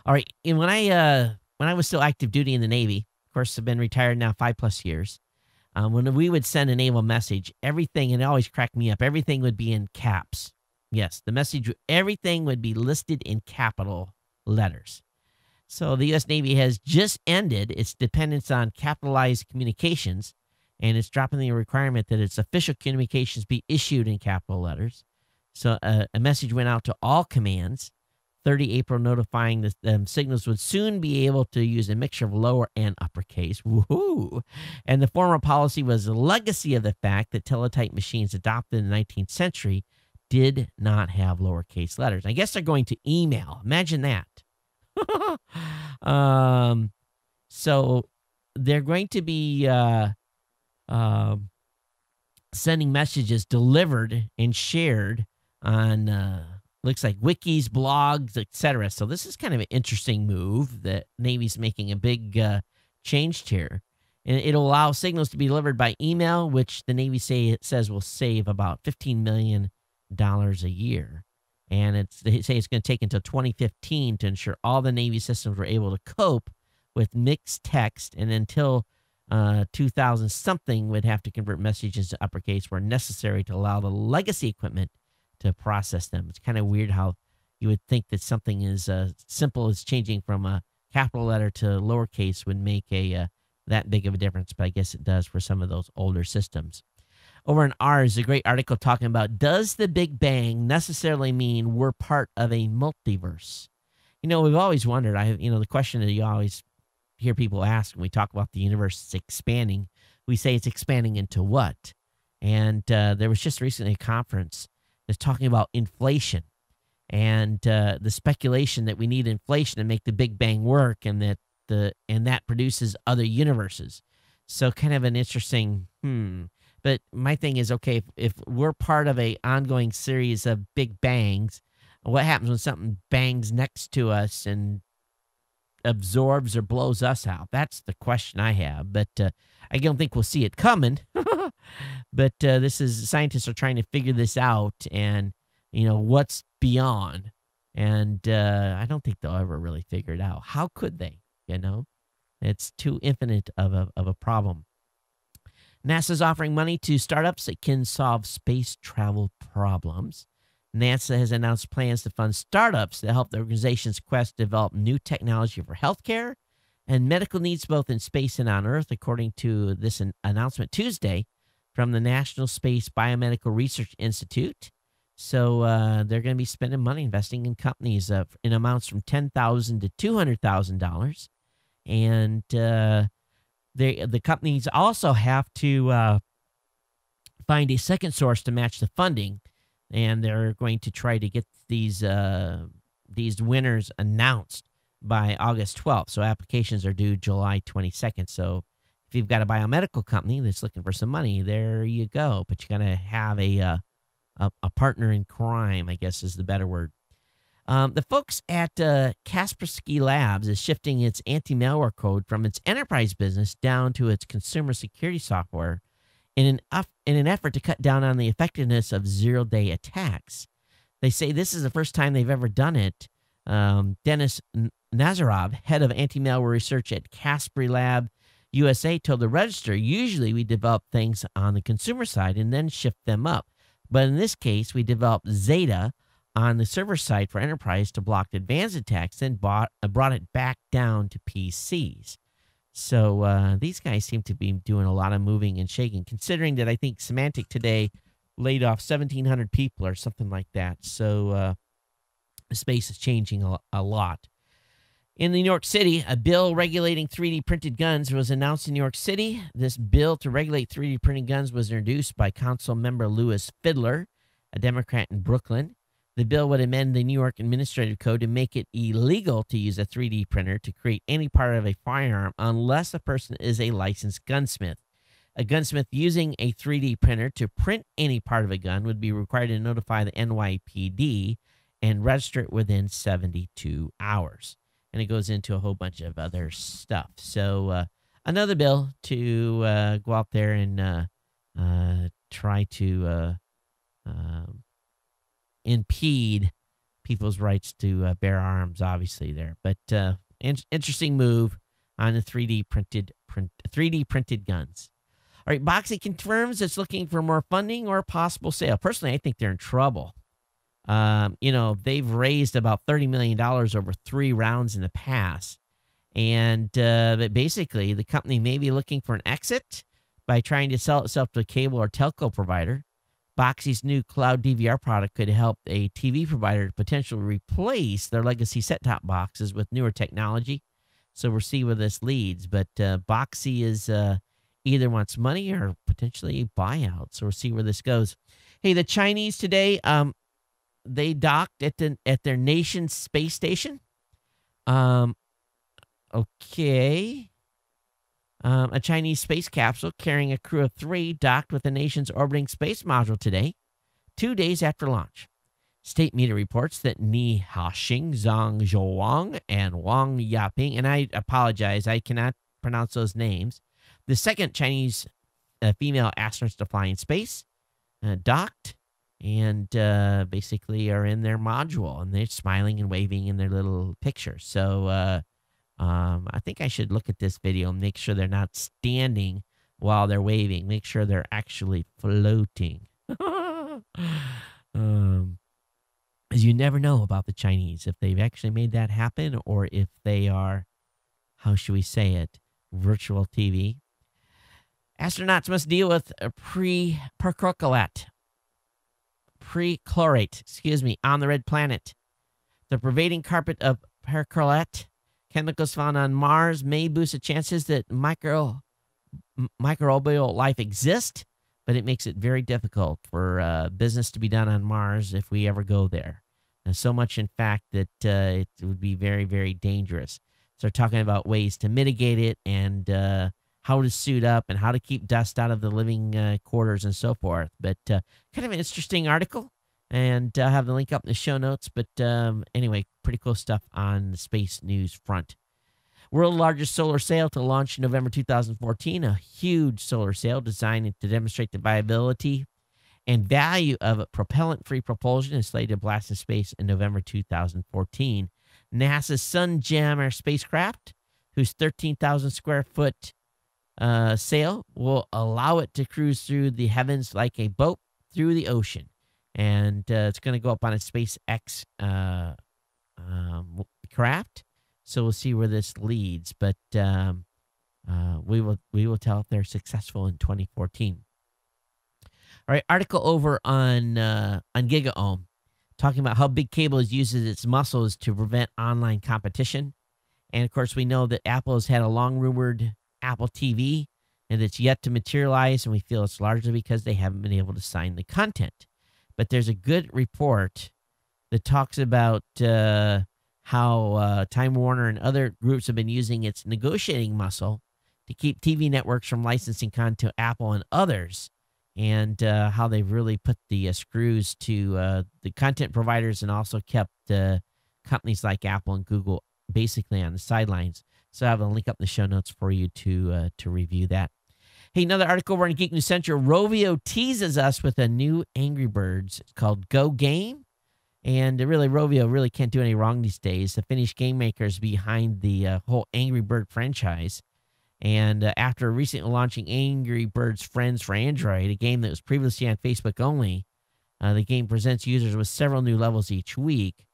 [SPEAKER 1] All right, and when I was still active duty in the Navy, of course, I've been retired now 5+ years. When we would send a naval message, everything, and it always cracked me up, everything would be in caps. Yes, the message, everything would be listed in capital letters. So the U.S. Navy has just ended its dependence on capitalized communications, and it's dropping the requirement that its official communications be issued in capital letters. So a message went out to all commands, 30 April, notifying that signals would soon be able to use a mixture of lower and uppercase. Woohoo! And the former policy was a legacy of the fact that teletype machines adopted in the 19th century did not have lowercase letters. I guess they're going to email. Imagine that. So they're going to be sending messages delivered and shared on looks like wikis, blogs, etc. So this is kind of an interesting move that Navy's making a big change here. And it'll allow signals to be delivered by email, which the Navy says will save about $15 million a year. And they say it's going to take until 2015 to ensure all the Navy systems were able to cope with mixed text, and until 2000 something would have to convert messages to uppercase where necessary to allow the legacy equipment to process them. It's kind of weird how you would think that something as simple as changing from a capital letter to lowercase would make that big of a difference, but I guess it does for some of those older systems. Over in ours, a great article talking about, does the Big Bang necessarily mean we're part of a multiverse? We've always wondered, the question that you always hear people ask when we talk about the universe expanding, we say it's expanding into what? And there was just recently a conference that's talking about inflation and the speculation that we need inflation to make the Big Bang work, and that produces other universes. So kind of an interesting But my thing is, okay, if we're part of a ongoing series of big bangs, what happens when something bangs next to us and absorbs or blows us out? That's the question I have. But I don't think we'll see it coming. But scientists are trying to figure this out, and what's beyond. And I don't think they'll ever really figure it out. How could they? It's too infinite of a problem. NASA's offering money to startups that can solve space travel problems. NASA has announced plans to fund startups that help the organization's quest to develop new technology for healthcare and medical needs both in space and on Earth, according to this announcement Tuesday from the National Space Biomedical Research Institute. So they're going to be spending money investing in companies in amounts from $10,000 to $200,000. And the companies also have to find a second source to match the funding, and they're going to try to get these winners announced by August 12th. So applications are due July 22nd. So if you've got a biomedical company that's looking for some money, there you go. But you got to have a partner in crime, I guess is the better word. The folks at Kaspersky Labs is shifting its anti-malware code from its enterprise business down to its consumer security software in an effort to cut down on the effectiveness of zero-day attacks. They say this is the first time they've ever done it. Dennis Nazarov, head of anti-malware research at Kaspersky Lab USA, told the Register, usually we develop things on the consumer side and then shift them up. But in this case, we developed Zeta on the server side for enterprise to block advanced attacks, then brought it back down to PCs. So these guys seem to be doing a lot of moving and shaking, considering that I think Symantec today laid off 1,700 people or something like that. So the space is changing a lot. In New York City, a bill regulating 3D printed guns was announced in New York City. This bill to regulate 3D printed guns was introduced by Council Member Louis Fidler, a Democrat in Brooklyn. The bill would amend the New York Administrative Code to make it illegal to use a 3D printer to create any part of a firearm unless a person is a licensed gunsmith. A gunsmith using a 3D printer to print any part of a gun would be required to notify the NYPD and register it within 72 hours. And it goes into a whole bunch of other stuff. So another bill to go out there and try to impede people's rights to bear arms, obviously there. But interesting move on the 3D printed guns. All right, Boxy confirms it's looking for more funding or a possible sale. Personally, I think they're in trouble. They've raised about $30 million over 3 rounds in the past. And but basically, the company may be looking for an exit by trying to sell itself to a cable or telco provider. Boxy's new cloud DVR product could help a TV provider to potentially replace their legacy set-top boxes with newer technology. So we'll see where this leads. But Boxy is either wants money or potentially a buyout. So we'll see where this goes. Hey, the Chinese today, they docked at their nation's space station. Okay. A Chinese space capsule carrying a crew of 3 docked with the nation's orbiting space module today, 2 days after launch. State media reports that Ni Haoxing, Zhang Zhouwang, and Wang Yaping, and I apologize, I cannot pronounce those names, the second Chinese female astronauts to fly in space, docked, and basically are in their module, and they're smiling and waving in their little picture. So I think I should look at this video and make sure they're not standing while they're waving. Make sure they're actually floating. As you never know about the Chinese, if they've actually made that happen or if they are, how should we say it, virtual TV. Astronauts must deal with a perchlorate, on the red planet. The pervading carpet of perchlorate chemicals found on Mars may boost the chances that microbial life exists, but it makes it very difficult for business to be done on Mars if we ever go there. And so much, in fact, that it would be very, very dangerous. So they're talking about ways to mitigate it and how to suit up and how to keep dust out of the living quarters and so forth. But kind of an interesting article, and I'll have the link up in the show notes. But anyway, pretty cool stuff on the space news front. World's largest solar sale to launch in November 2014, a huge solar sale designed to demonstrate the viability and value of propellant-free propulsion is slated to blast in space in November 2014. NASA's Sunjammer spacecraft, whose 13,000 square foot sail will allow it to cruise through the heavens like a boat through the ocean. And it's going to go up on a SpaceX craft. So we'll see where this leads. But we will tell if they're successful in 2014. All right, article over on GigaOM, talking about how Big Cable uses its muscles to prevent online competition. And, of course, we know that Apple has had a long-rumored Apple TV, and it's yet to materialize, and we feel it's largely because they haven't been able to sign the content. But there's a good report that talks about how Time Warner and other groups have been using its negotiating muscle to keep TV networks from licensing content to Apple and others, and how they've really put the screws to the content providers and also kept companies like Apple and Google basically on the sidelines. So I have a link up in the show notes for you to review that. Hey, another article over in Geek News Central. Rovio teases us with a new Angry Birds. It's called Go Game. And really, Rovio really can't do any wrong these days. The Finnish game makers behind the whole Angry Bird franchise. And after recently launching Angry Birds Friends for Android, a game that was previously on Facebook only, the game presents users with several new levels each week.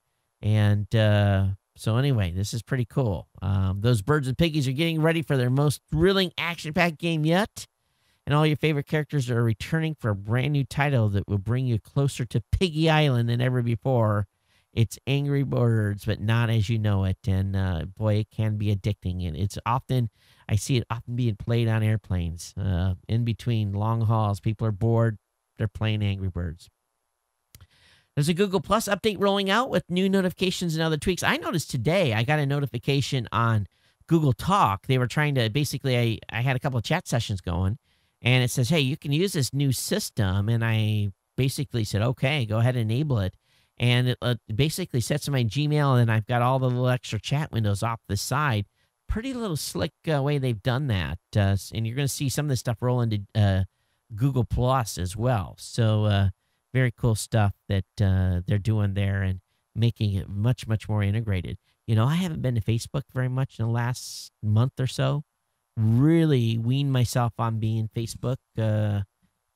[SPEAKER 1] And so anyway, this is pretty cool. Those birds and piggies are getting ready for their most thrilling action-packed game yet. And all your favorite characters are returning for a brand new title that will bring you closer to Piggy Island than ever before. It's Angry Birds, but not as you know it. And boy, it can be addicting. And it's often, I see it often being played on airplanes. In between long hauls, people are bored. They're playing Angry Birds. There's a Google Plus update rolling out with new notifications and other tweaks. I noticed today I got a notification on Google Talk. They were trying to basically, I had a couple of chat sessions going, and it says, hey, you can use this new system. And I basically said, okay, go ahead and enable it. And it basically sets to my Gmail, and I've got all the little extra chat windows off the side. Pretty little slick way they've done that. And you're going to see some of this stuff roll into Google Plus as well. So very cool stuff that they're doing there and making it much, much more integrated. You know, I haven't been to Facebook very much in the last month or so. Really weaned myself on being Facebook. I'm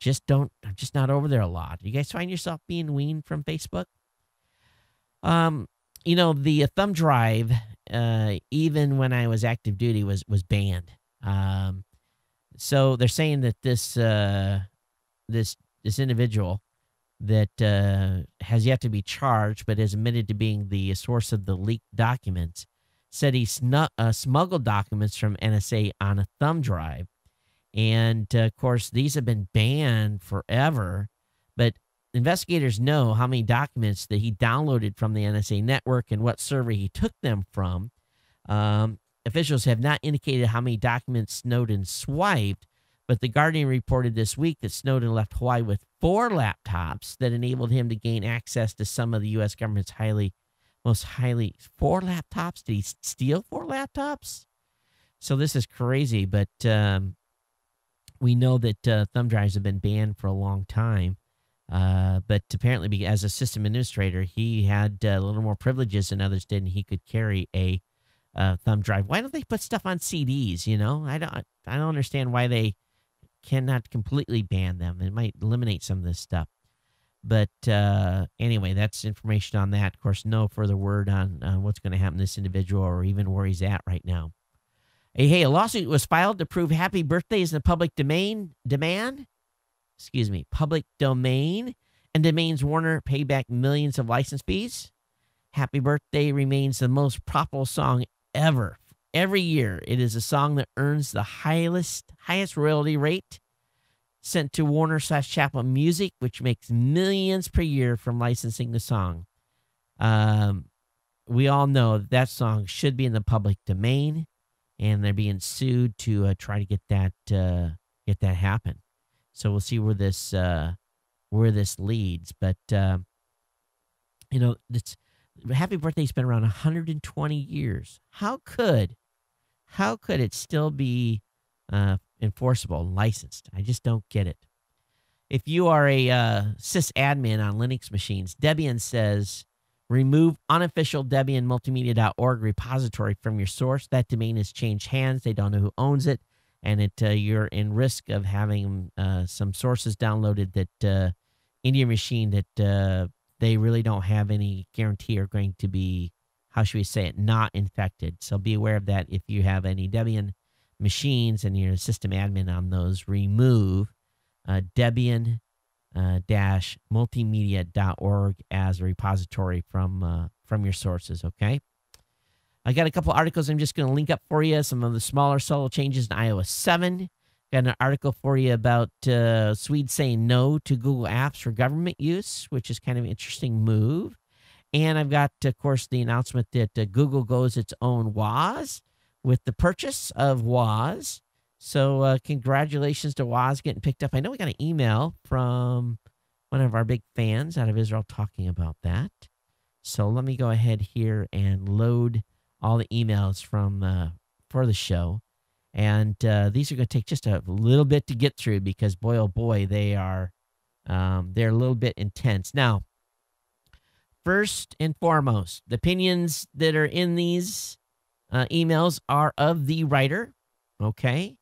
[SPEAKER 1] just not over there a lot. You guys find yourself being weaned from Facebook? You know, the thumb drive, even when I was active duty, was banned. So they're saying that this individual that has yet to be charged, but is admitted to being the source of the leaked documents, said he smuggled documents from NSA on a thumb drive. And, of course, these have been banned forever. But investigators know how many documents that he downloaded from the NSA network and what server he took them from. Officials have not indicated how many documents Snowden swiped, but The Guardian reported this week that Snowden left Hawaii with 4 laptops that enabled him to gain access to some of the U.S. government's most highly 4 laptops? Did he steal 4 laptops? So this is crazy, but we know that thumb drives have been banned for a long time. But apparently, as a system administrator, he had a little more privileges than others did, and he could carry a thumb drive. Why don't they put stuff on CDs? You know, I don't understand why they cannot completely ban them. It might eliminate some of this stuff. But anyway, that's information on that. Of course, no further word on what's going to happen to this individual or even where he's at right now. Hey, a lawsuit was filed to prove happy birthday is in the public domain. Public domain, and demands Warner pay back millions of license fees. Happy Birthday remains the most profitable song ever. Every year, it is a song that earns the highest royalty rate sent to Warner/Chappell Music, which makes millions per year from licensing the song. We all know that song should be in the public domain, and they're being sued to try to get that happen. So we'll see where this leads. But you know, Happy Birthday's been around 120 years. How could it still be enforceable, licensed? I just don't get it. If you are a sysadmin on Linux machines, Debian says remove unofficial Debian multimedia.org repository from your source. That domain has changed hands. They don't know who owns it. And you're in risk of having some sources downloaded that in your machine that they really don't have any guarantee are going to be, how should we say it, not infected. So be aware of that. If you have any Debian machines and you're a system admin on those, remove Debian-multimedia.org as a repository from your sources, okay? I got a couple articles I'm just going to link up for you. Some of the smaller subtle changes in iOS 7. Got an article for you about Swedes saying no to Google Apps for government use, which is kind of an interesting move. And I've got, of course, the announcement that Google goes its own Woz with the purchase of Woz. So congratulations to Woz getting picked up. I know we got an email from one of our big fans out of Israel talking about that. So let me go ahead here and load all the emails from for the show. And these are going to take just a little bit to get through because, boy, oh boy, they're a little bit intense. Now, first and foremost, the opinions that are in these emails are of the writer, okay?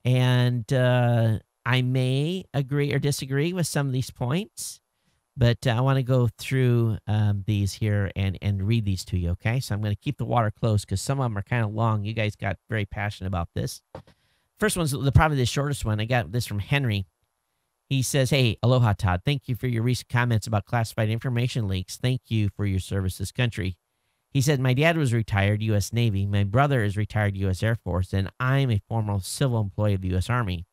[SPEAKER 1] And I may agree or disagree with some of these points, but I want to go through these here and read these to you, okay? So I'm going to keep the water close because some of them are kind of long. You guys got very passionate about this. First one's probably the shortest one. I got this from Henry. He says, hey, aloha, Todd. Thank you for your recent comments about classified information leaks. Thank you for your service to this country. He said, my dad was retired U.S. Navy. My brother is retired U.S. Air Force, and I'm a former civil employee of the U.S. Army.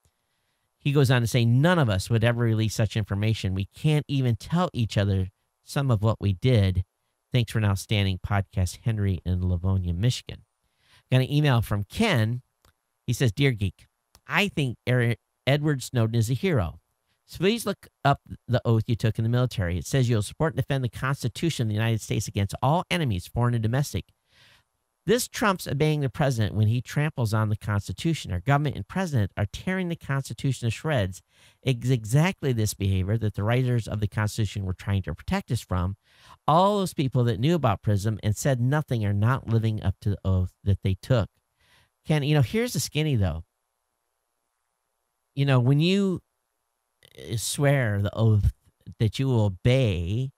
[SPEAKER 1] He goes on to say, none of us would ever release such information. We can't even tell each other some of what we did. Thanks for an outstanding podcast, Henry in Livonia, Michigan. Got an email from Ken. He says, Dear Geek, I think Edward Snowden is a hero. So please look up the oath you took in the military. It says you'll support and defend the Constitution of the United States against all enemies, foreign and domestic. This trumps obeying the president when he tramples on the Constitution. Our government and president are tearing the Constitution to shreds. It's exactly this behavior that the writers of the Constitution were trying to protect us from. All those people that knew about PRISM and said nothing are not living up to the oath that they took. Ken, here's the skinny, though. When you swear the oath that you will obey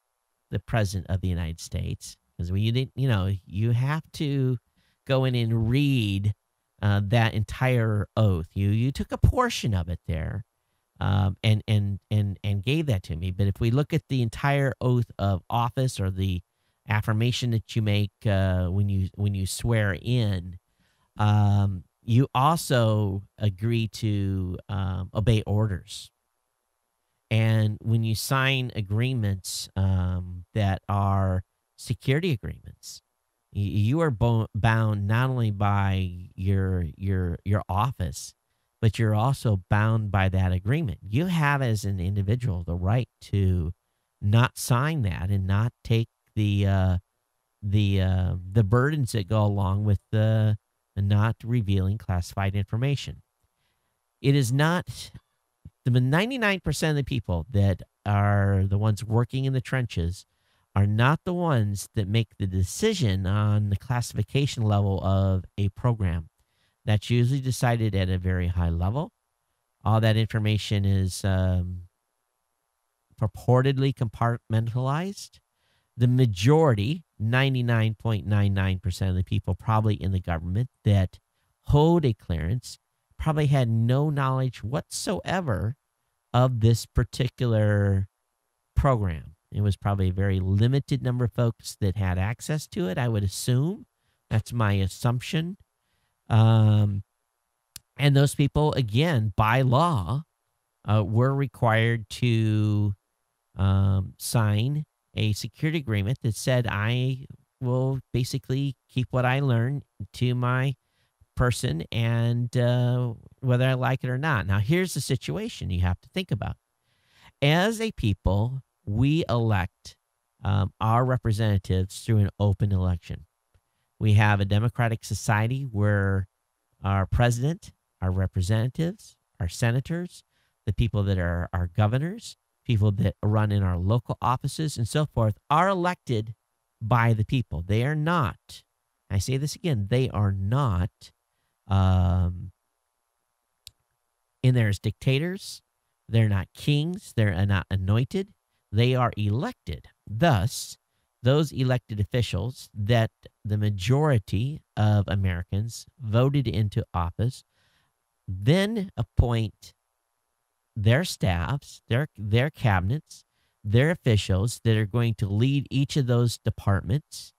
[SPEAKER 1] the president of the United States, because when you didn't, you have to go in and read that entire oath. You took a portion of it there, and gave that to me. But if we look at the entire oath of office or the affirmation that you make when you swear in, you also agree to obey orders. And when you sign agreements that are security agreements, you are bound not only by your office, but you're also bound by that agreement. You have, as an individual, the right to not sign that and not take the burdens that go along with the not revealing classified information. It is not the 99% of the people that are the ones working in the trenches are not the ones that make the decision on the classification level of a program. That's usually decided at a very high level. All that information is purportedly compartmentalized. The majority, 99.99% of the people probably in the government that hold a clearance probably had no knowledge whatsoever of this particular program. It was probably a very limited number of folks that had access to it, I would assume. That's my assumption. And those people, again, by law, were required to sign a security agreement that said, I will basically keep what I learned to my person, and whether I like it or not. Now, here's the situation you have to think about. As a people, we elect our representatives through an open election. We have a democratic society where our president, our representatives, our senators, the people that are our governors, people that run in our local offices and so forth are elected by the people. They are not, I say this again, they are not in there as dictators. They're not kings. They're not anointed. They are elected. Thus, those elected officials that the majority of Americans voted into office then appoint their staffs, their cabinets, their officials that are going to lead each of those departments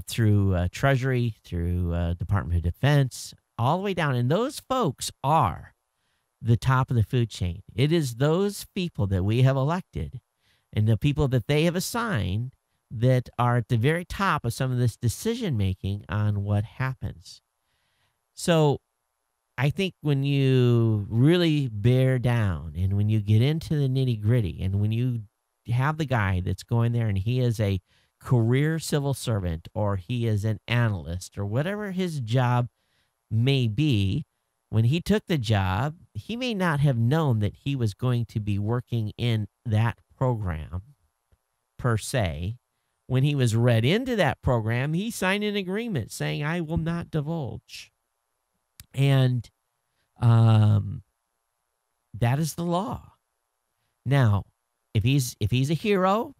[SPEAKER 1] through Treasury, through Department of Defense, all the way down. And those folks are the top of the food chain. It is those people that we have elected and the people that they have assigned that are at the very top of some of this decision making on what happens. So I think when you really bear down and when you get into the nitty gritty and when you have the guy that's going there and he is a career civil servant or he is an analyst or whatever his job may be, when he took the job, he may not have known that he was going to be working in that program per se. When he was read into that program, he signed an agreement saying, I will not divulge. And that is the law. Now, if he's a hero,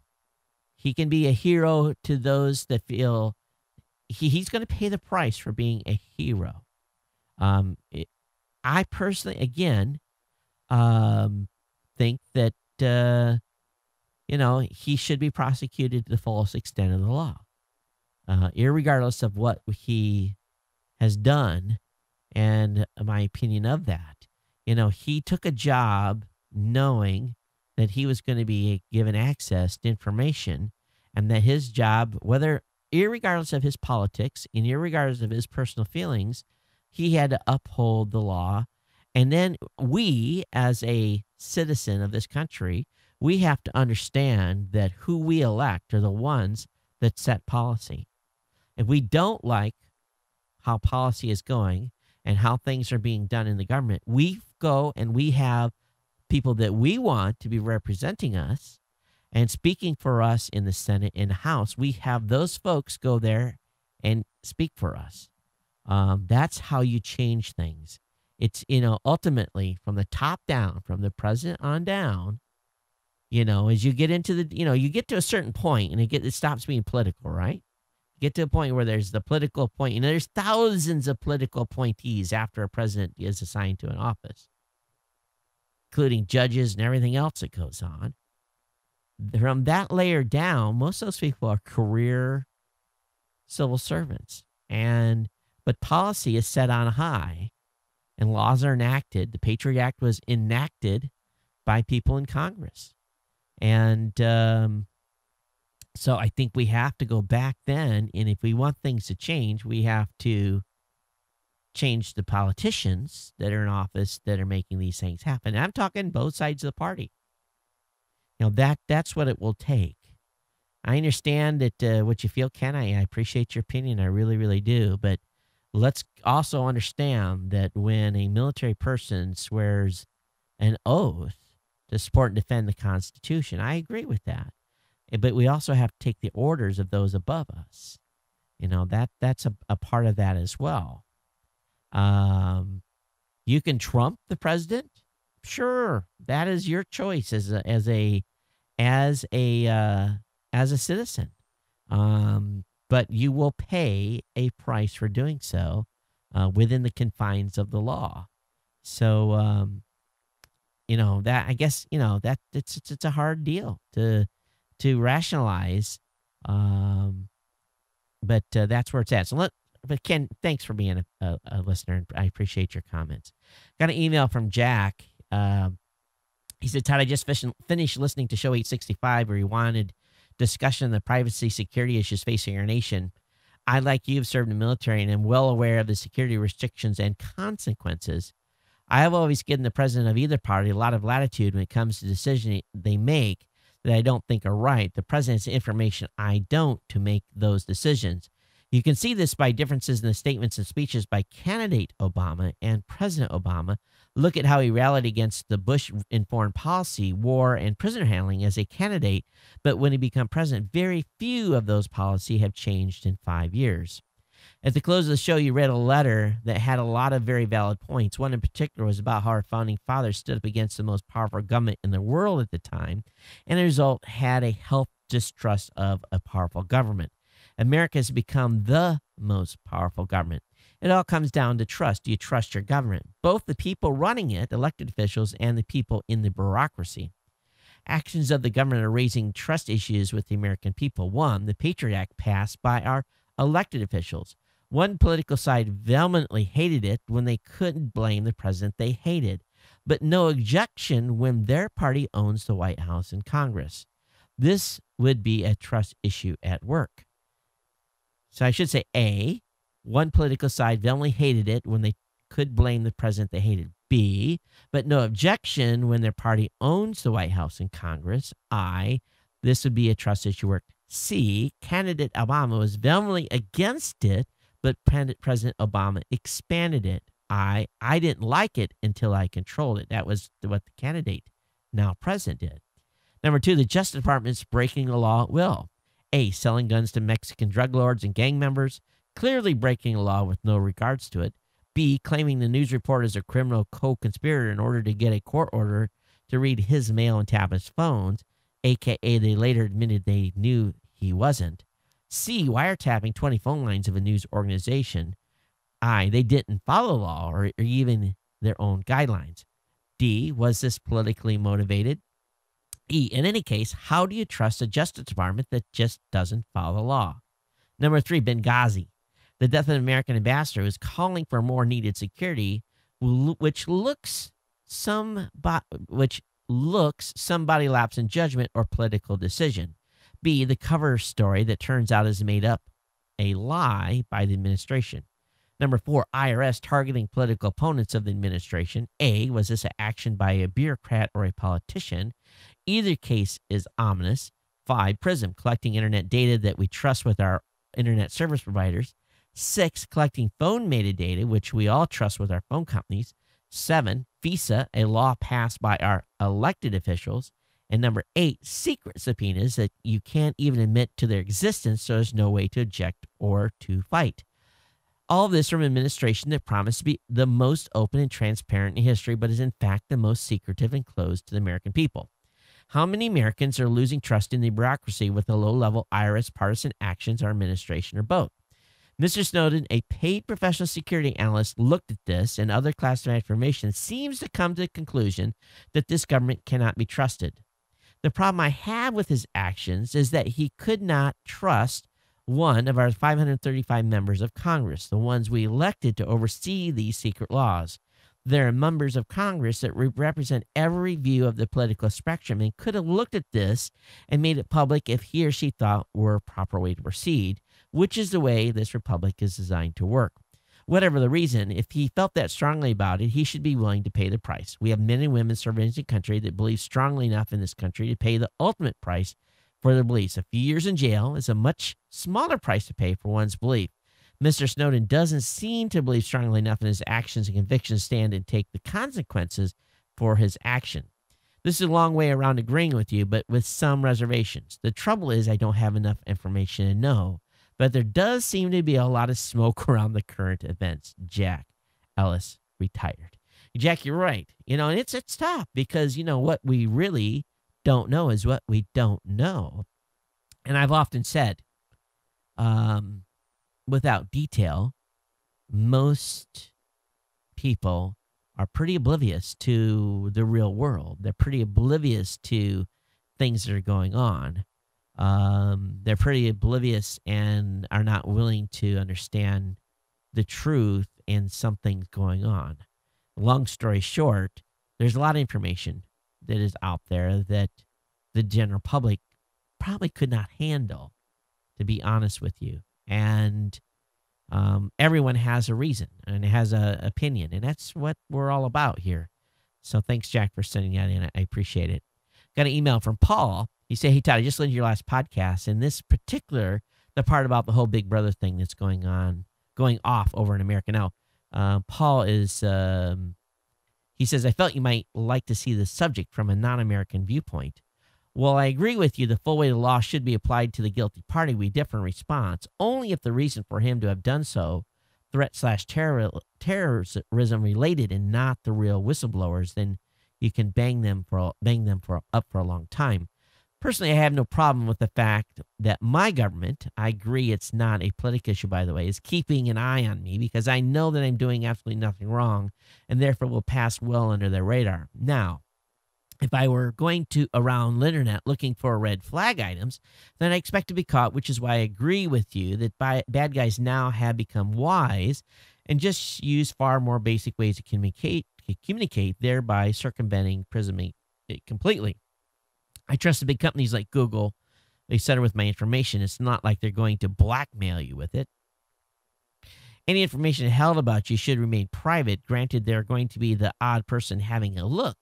[SPEAKER 1] he can be a hero to those that feel he's going to pay the price for being a hero. I personally, again, think that, he should be prosecuted to the fullest extent of the law, irregardless of what he has done and my opinion of that. He took a job knowing that he was going to be given access to information, and that his job, whether irregardless of his politics and irregardless of his personal feelings, he had to uphold the law. And then we, as a citizen of this country, we have to understand that who we elect are the ones that set policy. If we don't like how policy is going and how things are being done in the government, we go and we have people that we want to be representing us and speaking for us in the Senate and the House. We have those folks go there and speak for us. That's how you change things. It's, ultimately from the top down, from the president on down, as you get into the, you get to a certain point and it stops being political, right? You get to a point where there's the political point. There's thousands of political appointees after a president is assigned to an office, including judges and everything else that goes on. From that layer down, most of those people are career civil servants. But policy is set on high and laws are enacted. The Patriot Act was enacted by people in Congress. And so I think we have to go back then. And if we want things to change, we have to change the politicians that are in office that are making these things happen. And I'm talking both sides of the party. That's what it will take. I understand that what you feel, Ken. I appreciate your opinion. I really, really do. But let's also understand that when a military person swears an oath to support and defend the Constitution, I agree with that. But we also have to take the orders of those above us. That's a part of that as well. You can trump the president. Sure, that is your choice as a citizen. But you will pay a price for doing so within the confines of the law. So, that I guess that it's a hard deal to rationalize. But that's where it's at. But Ken, thanks for being a listener, and I appreciate your comments. Got an email from Jack. He said, Todd, I just finished listening to show 865 where he wanted discussion of the privacy security issues facing our nation. I, like you, have served in the military and am well aware of the security restrictions and consequences. I have always given the president of either party a lot of latitude when it comes to decisions they make that I don't think are right. The president has information I don't to make those decisions. You can see this by differences in the statements and speeches by candidate Obama and President Obama. Look at how he rallied against the Bush in foreign policy, war, and prisoner handling as a candidate. But when he became president, very few of those policies have changed in 5 years. At the close of the show, you read a letter that had a lot of very valid points. One in particular was about how our founding fathers stood up against the most powerful government in the world at the time, and the result had a health distrust of a powerful government. America has become the most powerful government. It all comes down to trust. Do you trust your government? Both the people running it, elected officials, and the people in the bureaucracy. Actions of the government are raising trust issues with the American people. One, the Patriot Act passed by our elected officials. One political side vehemently hated it when they couldn't blame the president they hated, but no objection when their party owns the White House and Congress. This would be a trust issue at work. So I should say A, one political side vehemently hated it when they could blame the president they hated. B, but no objection when their party owns the White House and Congress. I, this would be a trust issue work. C, candidate Obama was vehemently against it, but President Obama expanded it. I didn't like it until I controlled it. That was what the candidate, now president, did. Number two, the Justice Department's breaking the law at will. A, selling guns to Mexican drug lords and gang members, clearly breaking the law with no regards to it. B, claiming the news report is a criminal co-conspirator in order to get a court order to read his mail and tap his phones, a.k.a. they later admitted they knew he wasn't. C, wiretapping 20 phone lines of a news organization. I, they didn't follow the law or even their own guidelines. D, was this politically motivated? E, in any case, how do you trust a Justice Department that just doesn't follow the law? Number three, Benghazi. The death of an American ambassador who is calling for more needed security, which looks somebody lapse in judgment or political decision. B, the cover story that turns out is made up a lie by the administration. Number 4, IRS targeting political opponents of the administration. A, was this an action by a bureaucrat or a politician? Either case is ominous. 5, PRISM, collecting internet data that we trust with our internet service providers. 6, collecting phone metadata, which we all trust with our phone companies. 7, FISA, a law passed by our elected officials. And number 8, secret subpoenas that you can't even admit to their existence, so there's no way to object or to fight. All of this from an administration that promised to be the most open and transparent in history, but is in fact the most secretive and closed to the American people. How many Americans are losing trust in the bureaucracy with the low-level IRS partisan actions, our administration, or both? Mr. Snowden, a paid professional security analyst, looked at this and other classified information, seems to come to the conclusion that this government cannot be trusted. The problem I have with his actions is that he could not trust one of our 535 members of Congress, the ones we elected to oversee these secret laws. There are members of Congress that represent every view of the political spectrum and could have looked at this and made it public if he or she thought were a proper way to proceed, which is the way this republic is designed to work. Whatever the reason, if he felt that strongly about it, he should be willing to pay the price. We have men and women serving in the country that believe strongly enough in this country to pay the ultimate price for their beliefs. A few years in jail is a much smaller price to pay for one's belief. Mr. Snowden doesn't seem to believe strongly enough in his actions and convictions stand and take the consequences for his action. This is a long way around agreeing with you, but with some reservations. The trouble is I don't have enough information to know, but there does seem to be a lot of smoke around the current events. Jack Ellis, retired. Jack, you're right. And it's tough because, what we really don't know is what we don't know. And I've often said, without detail, most people are pretty oblivious to the real world. They're pretty oblivious to things that are going on. They're pretty oblivious and are not willing to understand the truth and something's going on. Long story short, there's a lot of information that is out there that the general public probably could not handle, to be honest with you. And everyone has a reason and has an opinion, and that's what we're all about here. So thanks, Jack, for sending that in. I appreciate it. Got an email from Paul. He said, hey, Todd, I just listened to your last podcast, and this particular, the part about the whole Big Brother thing that's going off over in America. Now, Paul is, he says, I felt you might like to see the subject from a non-American viewpoint. Well, I agree with you. The full weight of the law should be applied to the guilty party. We differ in response only if the reason for him to have done so, threat/terrorism related, and not the real whistleblowers, then you can bang them up for a long time. Personally, I have no problem with the fact that my government, I agree it's not a political issue, by the way, is keeping an eye on me because I know that I'm doing absolutely nothing wrong and therefore will pass well under their radar. Now, if I were going around the internet looking for red flag items, then I expect to be caught, which is why I agree with you that bad guys now have become wise and just use far more basic ways to communicate, thereby circumventing PRISM completely. I trust the big companies like Google. They settle with my information. It's not like they're going to blackmail you with it. Any information held about you should remain private. Granted, they're going to be the odd person having a look.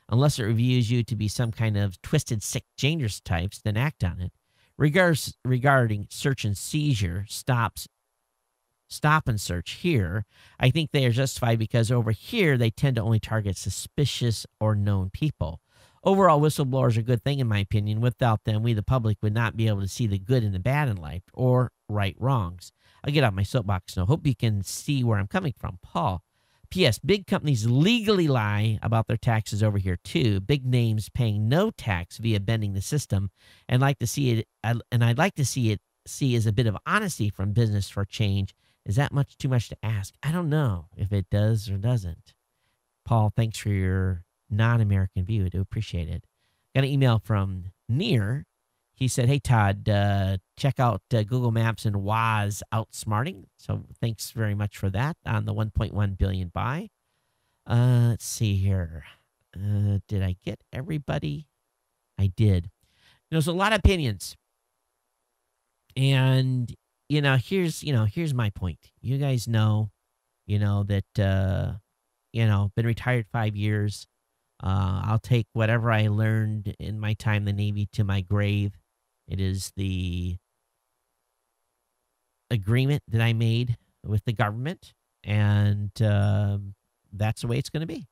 [SPEAKER 1] Unless it reviews you to be some kind of twisted, sick, dangerous types, then act on it. Regarding search and seizure, stop and search here, I think they are justified because over here they tend to only target suspicious or known people. Overall, whistleblowers are a good thing, in my opinion. Without them, we, the public, would not be able to see the good and the bad in life or right wrongs. I'll get off my soapbox now. Hope you can see where I'm coming from. Paul. P.S. Big companies legally lie about their taxes over here, too. Big names paying no tax via bending the system. And I'd like to see as a bit of honesty from business for change. Is that too much to ask? I don't know if it does or doesn't. Paul, thanks for your non-American view. I do appreciate it. Got an email from Near. He said, hey, Todd, check out Google Maps and Woz outsmarting. So thanks very much for that on the 1.1 billion buy. Let's see here. Did I get everybody? I did. There's a lot of opinions. And, here's my point. You guys know, that, been retired 5 years. I'll take whatever I learned in my time in the Navy to my grave. It is the agreement that I made with the government, and that's the way it's going to be.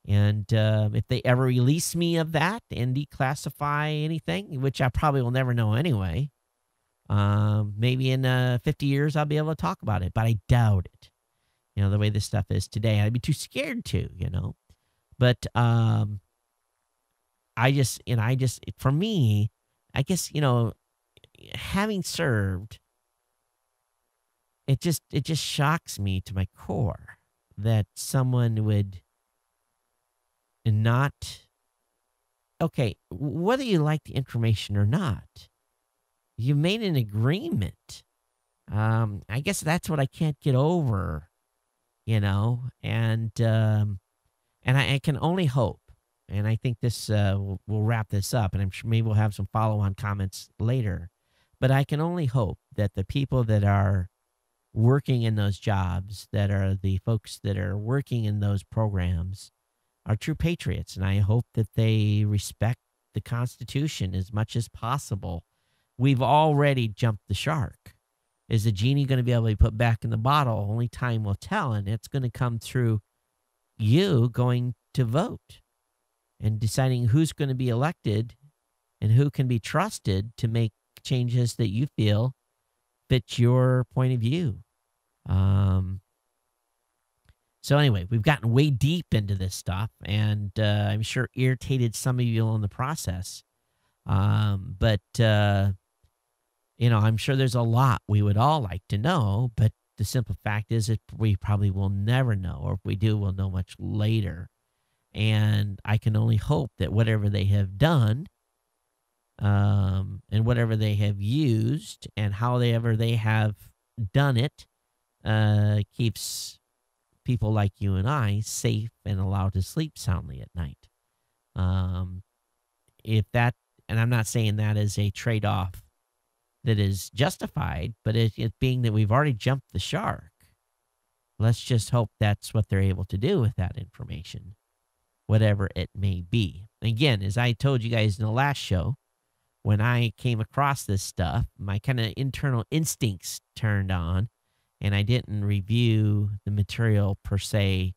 [SPEAKER 1] And if they ever release me of that and declassify anything, which I probably will never know anyway, maybe in 50 years I'll be able to talk about it, but I doubt it. The way this stuff is today, I'd be too scared to, But for me, I guess, having served, it just shocks me to my core that someone would not, okay, whether you like the information or not, you made an agreement. I guess that's what I can't get over, and I can only hope, and I think this will wrap this up, and I'm sure maybe we'll have some follow-on comments later, but I can only hope that the people that are working in those jobs, that are the folks that are working in those programs, are true patriots, and I hope that they respect the Constitution as much as possible. We've already jumped the shark. Is the genie going to be able to be put back in the bottle? Only time will tell, and it's going to come through you going to vote and deciding who's going to be elected and who can be trusted to make changes that you feel fit your point of view. So anyway, we've gotten way deep into this stuff, and I'm sure irritated some of you in the process. But I'm sure there's a lot we would all like to know, but the simple fact is that we probably will never know, or if we do, we'll know much later. And I can only hope that whatever they have done, and whatever they have used, and however they have done it, keeps people like you and I safe and allowed to sleep soundly at night. And I'm not saying that is a trade-off that is justified, but it being that we've already jumped the shark, let's just hope that's what they're able to do with that information, whatever it may be. Again, as I told you guys in the last show, when I came across this stuff, my kind of internal instincts turned on, and I didn't review the material per se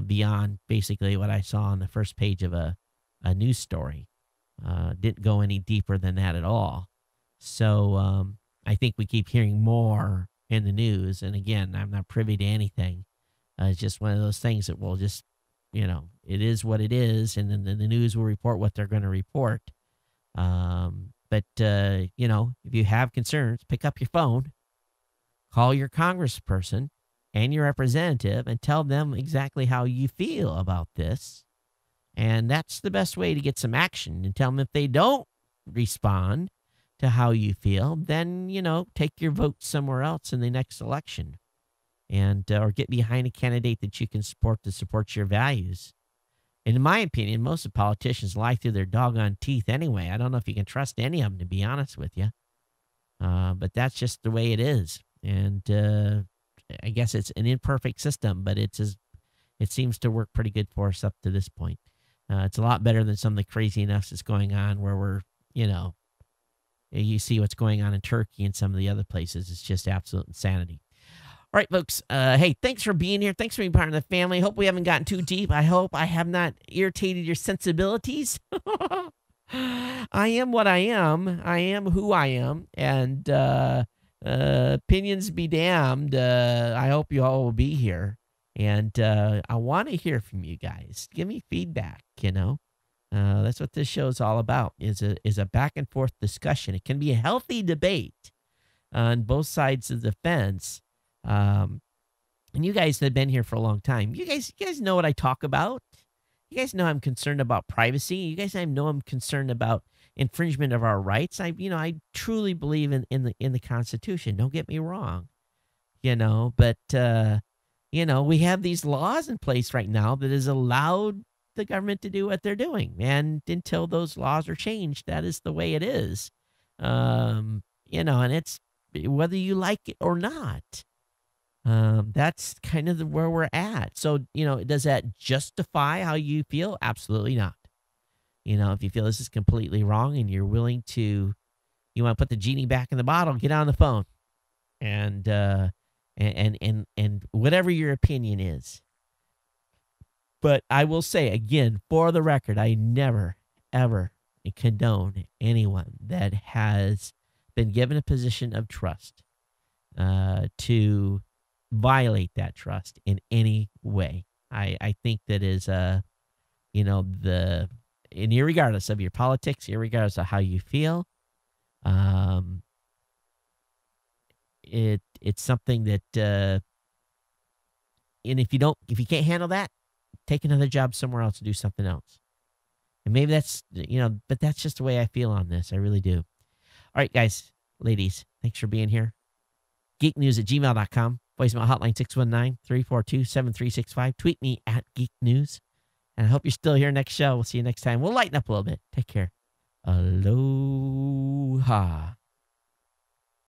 [SPEAKER 1] beyond basically what I saw on the first page of a news story. Didn't go any deeper than that at all. So I think we keep hearing more in the news. And again, I'm not privy to anything. It's just one of those things that will just, it is what it is. And then the news will report what they're going to report. But if you have concerns, pick up your phone, call your congressperson and your representative and tell them exactly how you feel about this. And that's the best way to get some action, and tell them if they don't respond to how you feel, then, take your vote somewhere else in the next election, and or get behind a candidate that you can support to support your values. And in my opinion, most of the politicians lie through their doggone teeth anyway. I don't know if you can trust any of them, to be honest with you. But that's just the way it is. And I guess it's an imperfect system, but it seems to work pretty good for us up to this point. It's a lot better than some of the craziness that's going on where we're, you see what's going on in Turkey and some of the other places. It's just absolute insanity. All right, folks. Hey, thanks for being here. Thanks for being part of the family. Hope we haven't gotten too deep. I hope I have not irritated your sensibilities. I am what I am. I am who I am. And opinions be damned. I hope you all will be here. And I want to hear from you guys. Give me feedback, That's what this show is all about, is a back and forth discussion. It can be a healthy debate on both sides of the fence. And you guys have been here for a long time. You guys know what I talk about. You guys know I'm concerned about privacy. You guys know I'm concerned about infringement of our rights. I truly believe in the Constitution. Don't get me wrong. But we have these laws in place right now that has allowed the government to do what they're doing. And until those laws are changed, that is the way it is. And it's whether you like it or not. That's kind of where we're at. So, does that justify how you feel? Absolutely not. If you feel this is completely wrong and you're willing to, you want to put the genie back in the bottle, get on the phone and whatever your opinion is. But I will say again, for the record, I never, ever condone anyone that has been given a position of trust to violate that trust in any way. I think that is, and irregardless of your politics, irregardless of how you feel, it's something that, and if you can't handle that, take another job somewhere else to do something else. And maybe that's, but that's just the way I feel on this. I really do. All right, guys, ladies, thanks for being here. geeknews@gmail.com. Voicemail hotline 619-342-7365. Tweet me at Geek News. And I hope you're still here next show. We'll see you next time. We'll lighten up a little bit. Take care. Aloha.